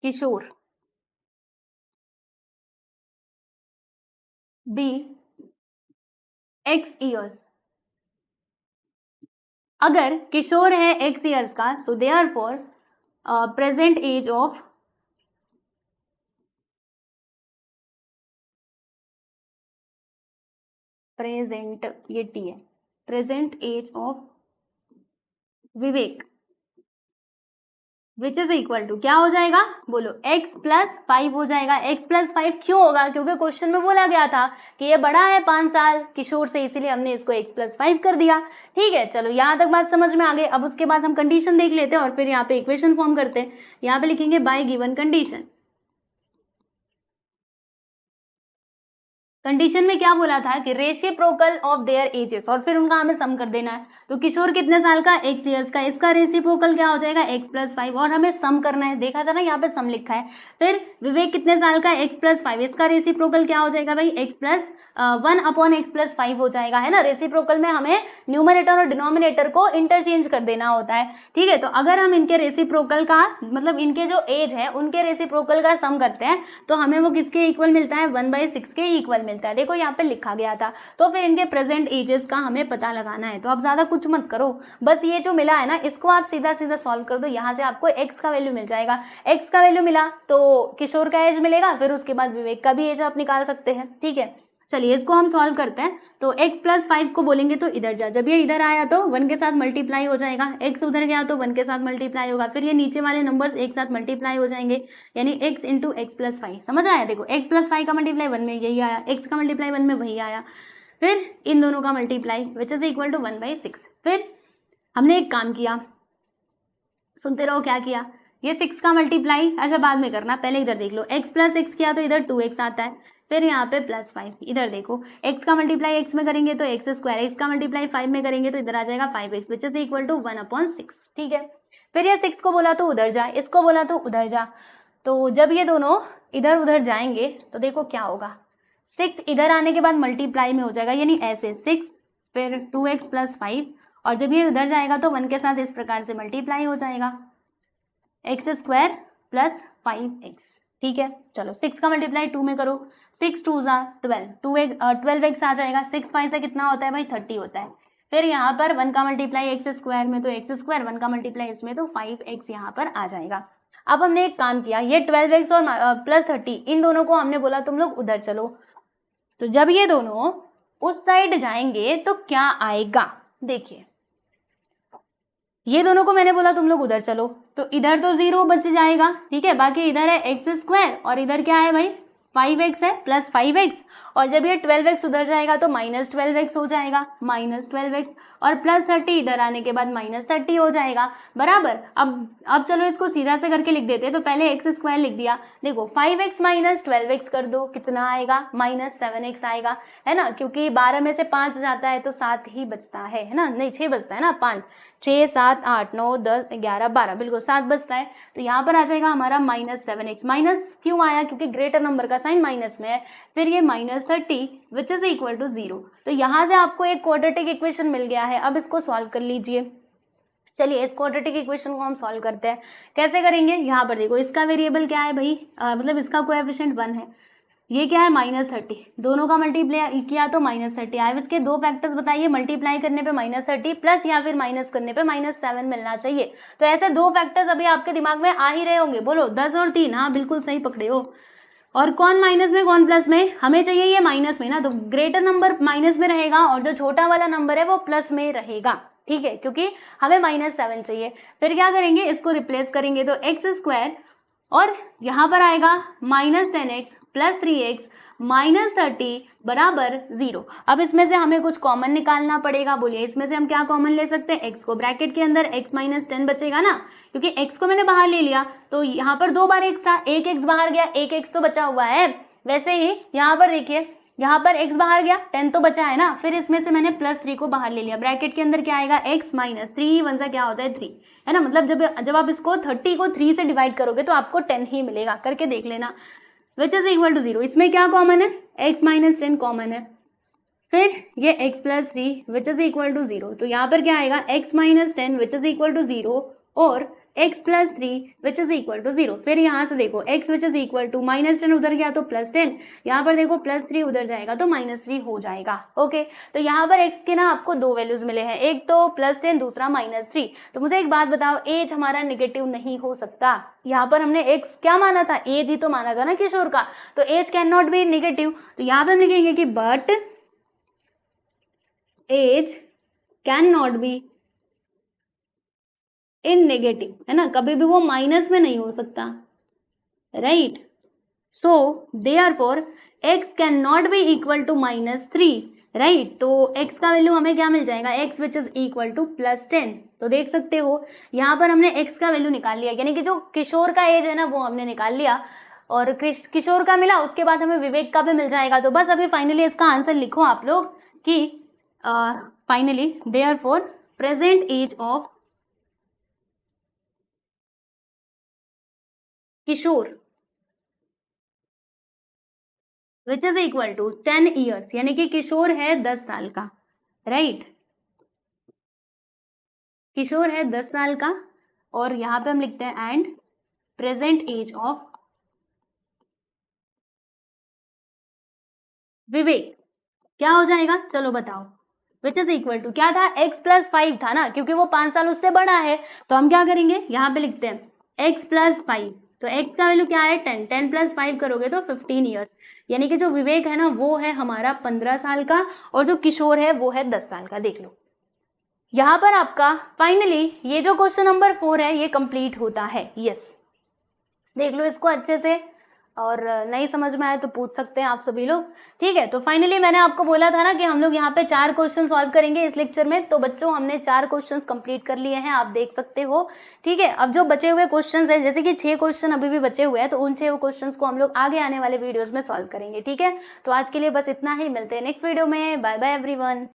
Kishore be x years. अगर किशोर है x ईयर्स का, so therefore present age of present, ये टी है, present age of Vivek which is equal to क्या हो जाएगा, बोलो x + 5 हो जाएगा। x + 5 क्यों होगा, क्योंकि क्वेश्चन में बोला गया था कि ये बड़ा है 5 साल किशोर से, इसीलिए हमने इसको x + 5 कर दिया। ठीक है, चलो यहाँ तक बात समझ में आ गई। अब उसके बाद हम कंडीशन देख लेते हैं और फिर यहाँ पे इक्वेशन फॉर्म करते हैं। यहाँ पे लिखेंगे बाय गिवन कंडीशन। कंडीशन में क्या बोला था कि रेसिप्रोकल ऑफ देयर एजेस, और फिर उनका हमें सम कर देना है। तो किशोर कितने साल का, x ईयर्स का, इसका रेसिप्रोकल क्या हो जाएगा, x + 5, और हमें सम करना है, देखा था ना यहाँ पे सम लिखा है। फिर विवेक कितने साल का, x + 5, इसका रेसिप्रोकल क्या हो जाएगा भाई, x + 1/x + 5 हो जाएगा, है ना। रेसिप्रोकल में हमें न्यूमरेटर और डिनोमिनेटर को इंटरचेंज कर देना होता है। ठीक है, तो अगर हम इनके रेसिप्रोकल का, मतलब इनके जो एज है उनके रेसिप्रोकल का सम करते हैं तो हमें वो किसके इक्वल मिलता है, 1/6 के इक्वल मिलता है। देखो यहाँ पे लिखा गया था, तो फिर इनके प्रेजेंट एजेस का हमें पता लगाना है। तो आप ज्यादा कुछ मत करो, बस ये जो मिला है ना इसको आप सीधा सीधा सॉल्व कर दो। यहाँ से आपको x का वैल्यू मिल जाएगा, x का वैल्यू मिला तो किशोर का एज मिलेगा, फिर उसके बाद विवेक का भी एज आप निकाल सकते हैं। ठीक है, चलिए इसको हम सॉल्व करते हैं। तो x प्लस 5 को बोलेंगे तो इधर जा, जब ये इधर आया तो 1 के साथ मल्टीप्लाई हो जाएगा, x उधर गया तो 1 के साथ मल्टीप्लाई होगा, फिर ये नीचे वाले नंबर्स एक साथ मल्टीप्लाई हो जाएंगे, यानी x इंटू एक्स प्लस 5। समझ आया? देखो x प्लस 5 का मल्टीप्लाई 1 में यही आया, x का मल्टीप्लाई 1 में वही आया, फिर इन दोनों का multiply which is equal to 1/6। फिर हमने एक काम किया, सुनते रहो क्या किया, ये 6 का मल्टीप्लाई अच्छा बाद में करना, पहले इधर देख लो, x प्लस 6 किया तो इधर 2x आता है, फिर यहाँ पे प्लस 5, इधर देखो x का मल्टीप्लाई x में करेंगे तो x स्क्वायर, x का मल्टीप्लाई 5 में करेंगे तो इधर आ जाएगा 5x which is equal to 1/6। ठीक है, फिर ये 6 को बोला तो उधर जा, इसको बोला तो उधर जा, तो जब ये दोनों इधर उधर जाएंगे तो देखो क्या होगा, 6 इधर आने के बाद मल्टीप्लाई में हो जाएगा, यानी ऐसे 6 फिर 2x प्लस 5, और जब ये उधर जाएगा तो 1 के साथ इस प्रकार से मल्टीप्लाई हो जाएगा, एक्स स्क्वायर प्लस 5x। ठीक है, चलो 6 का मल्टीप्लाई 2 में करो, 6 2 ज़ा 12, 12x आ जाएगा, 6 5 से कितना होता है भाई 30 होता है, फिर यहाँ पर 1 का मल्टीप्लाई एक्स स्क्वायर में तो एक्स स्क्वायर, 1 का मल्टीप्लाई इसमें तो 5x यहाँ पर आ जाएगा। अब हमने एक काम किया, ये 12x और प्लस 30 इन दोनों को हमने बोला तुम लोग उधर चलो, तो जब ये दोनों उस साइड जाएंगे तो क्या आएगा, देखिए ये दोनों को मैंने बोला तुम लोग उधर चलो, तो इधर तो 0 बच जाएगा, ठीक है, बाकी इधर है एक्स स्क्वायर और इधर क्या है भाई 5x है प्लस 5x, और जब ये 12x उधर जाएगा तो माइनस 12x हो जाएगा, माइनस 12x, और प्लस 30 इधर आने के बाद माइनस 30 हो जाएगा, बराबर। अब चलो इसको सीधा से करके लिख देते हैं, तो पहले एक्स स्क्वायर लिख दिया, देखो 5x माइनस 12x कर दो, कितना आएगा माइनस 7x आएगा, है ना, क्योंकि 12 में से 5 जाता है तो 7 ही बचता है ना, नहीं 6 बचता है ना, 5 6 7 8 9 10 11 12, बिल्कुल 7 बचता है, तो यहाँ पर आ जाएगा हमारा माइनस 7x। माइनस क्यों आया, क्योंकि ग्रेटर नंबर का साइन माइनस में है, फिर ये minus 30 which is equal to 0। तो यहाँ से आपको एक क्वाड्रेटिक इक्वेशन मिल गया है, अब इसको सॉल्व कर लीजिए। चलिए इस क्वाड्रेटिक इक्वेशन को हम सॉल्व करते हैं, कैसे करेंगे, यहाँ पर देखो इसका वेरिएबल क्या है भाई, मतलब इसका कोएफिशिएंट 1 है, ये क्या है माइनस 30, दोनों का मल्टीप्लाई किया तो माइनस 30 आया, इसके दो फैक्टर्स बताइए, मल्टीप्लाई करने पे माइनस 30 प्लस या फिर माइनस करने पे माइनस 7 मिलना चाहिए, तो ऐसे दो फैक्टर्स अभी आपके दिमाग में आ ही रहे होंगे, बोलो 10 और 3, हाँ बिल्कुल सही पकड़े हो। और कौन माइनस में कौन प्लस में, हमें चाहिए ये माइनस में ना, तो ग्रेटर नंबर माइनस में रहेगा और जो छोटा वाला नंबर है वो प्लस में रहेगा, ठीक है, क्योंकि हमें -7 चाहिए। फिर क्या करेंगे, इसको रिप्लेस करेंगे, तो एक्स स्क्वायर और यहाँ पर आएगा -10x प्लस 3x माइनस 30 बराबर 0। अब इसमें से हमें कुछ कॉमन निकालना पड़ेगा, बोलिए इसमें से हम क्या कॉमन ले सकते हैं, x को, ब्रैकेट के अंदर x माइनस 10 बचेगा ना, क्योंकि x को मैंने बाहर ले लिया, तो यहाँ पर 2 बार x था, एक x बाहर गया, एक x तो बचा हुआ है। वैसे ही यहाँ पर देखिए, यहाँ पर x बाहर गया, 10 तो बचा है ना, फिर इसमें से मैंने +3 को बाहर ले लिया, ब्रैकेट के अंदर क्या आएगा, x माइनस 3 1 सा क्या होता है 3, है ना, मतलब जब आप इसको 30 को 3 से डिवाइड करोगे तो आपको 10 ही मिलेगा, करके देख लेना, विच इज इक्वल टू 0। इसमें क्या कॉमन है, x माइनस 10 कॉमन है, फिर ये x plus 3 which is equal to 0, तो यहाँ पर क्या आएगा x minus 10 which is equal to 0 और x plus 3 which is equal to 0। फिर यहाँ से देखो x which is equal to -10 उधर गया तो +10, यहाँ पर देखो +3 उधर जाएगा तो -3 हो जाएगा। ओके, तो यहाँ पर x के ना आपको दो वैल्यूज मिले हैं, एक तो +10 दूसरा -3। तो मुझे एक बात बताओ, एज हमारा नेगेटिव नहीं हो सकता, यहाँ पर हमने x क्या माना था, एज ही तो माना था ना किशोर का, तो age can not be negative, तो यहाँ पर हम लिखेंगे कि but age can not be in negative, है ना, कभी भी वो माइनस में नहीं हो सकता, right. So therefore x can not be equal to -3, right. तो x का वैल्यू हमें क्या मिल जाएगा, x which is equal to +10। तो देख सकते हो यहाँ पर हमने x का वैल्यू निकाल लिया, यानी कि जो किशोर का एज है ना वो हमने निकाल लिया, और किशोर का मिला, उसके बाद हमें विवेक का भी मिल जाएगा। तो बस अभी फाइनली इसका आंसर लिखो आप लोग कि finally therefore present age of Kishore which is equal to 10 years, यानी कि किशोर है 10 साल का, राइट, किशोर है 10 साल का, और यहाँ पे हम लिखते हैं एंड प्रेजेंट एज ऑफ विवेक क्या हो जाएगा, चलो बताओ, विच इज इक्वल टू क्या था, x प्लस 5 था ना, क्योंकि वो 5 साल उससे बड़ा है, तो हम क्या करेंगे, यहाँ पे लिखते हैं x प्लस 5 तो x का वैल्यू क्या है 10, 10 प्लस 5 करोगे तो 15 ईयर्स, यानी कि जो विवेक है ना वो है हमारा 15 साल का और जो किशोर है वो है 10 साल का। देख लो यहाँ पर आपका फाइनली ये जो क्वेश्चन नंबर 4 है ये कंप्लीट होता है। यस, देख लो इसको अच्छे से, और नहीं समझ में आए तो पूछ सकते हैं आप सभी लोग। ठीक है, तो फाइनली मैंने आपको बोला था ना कि हम लोग यहाँ पे 4 क्वेश्चन सॉल्व करेंगे इस लेक्चर में, तो बच्चों हमने 4 क्वेश्चंस कंप्लीट कर लिए हैं, आप देख सकते हो। ठीक है, अब जो बचे हुए क्वेश्चंस हैं, जैसे कि 6 क्वेश्चन अभी भी बचे हुए हैं, तो उन 6 क्वेश्चंस को हम लोग आगे आने वाले वीडियोज में सॉल्व करेंगे। ठीक है, तो आज के लिए बस इतना ही, मिलते हैं नेक्स्ट वीडियो में। Bye bye everyone.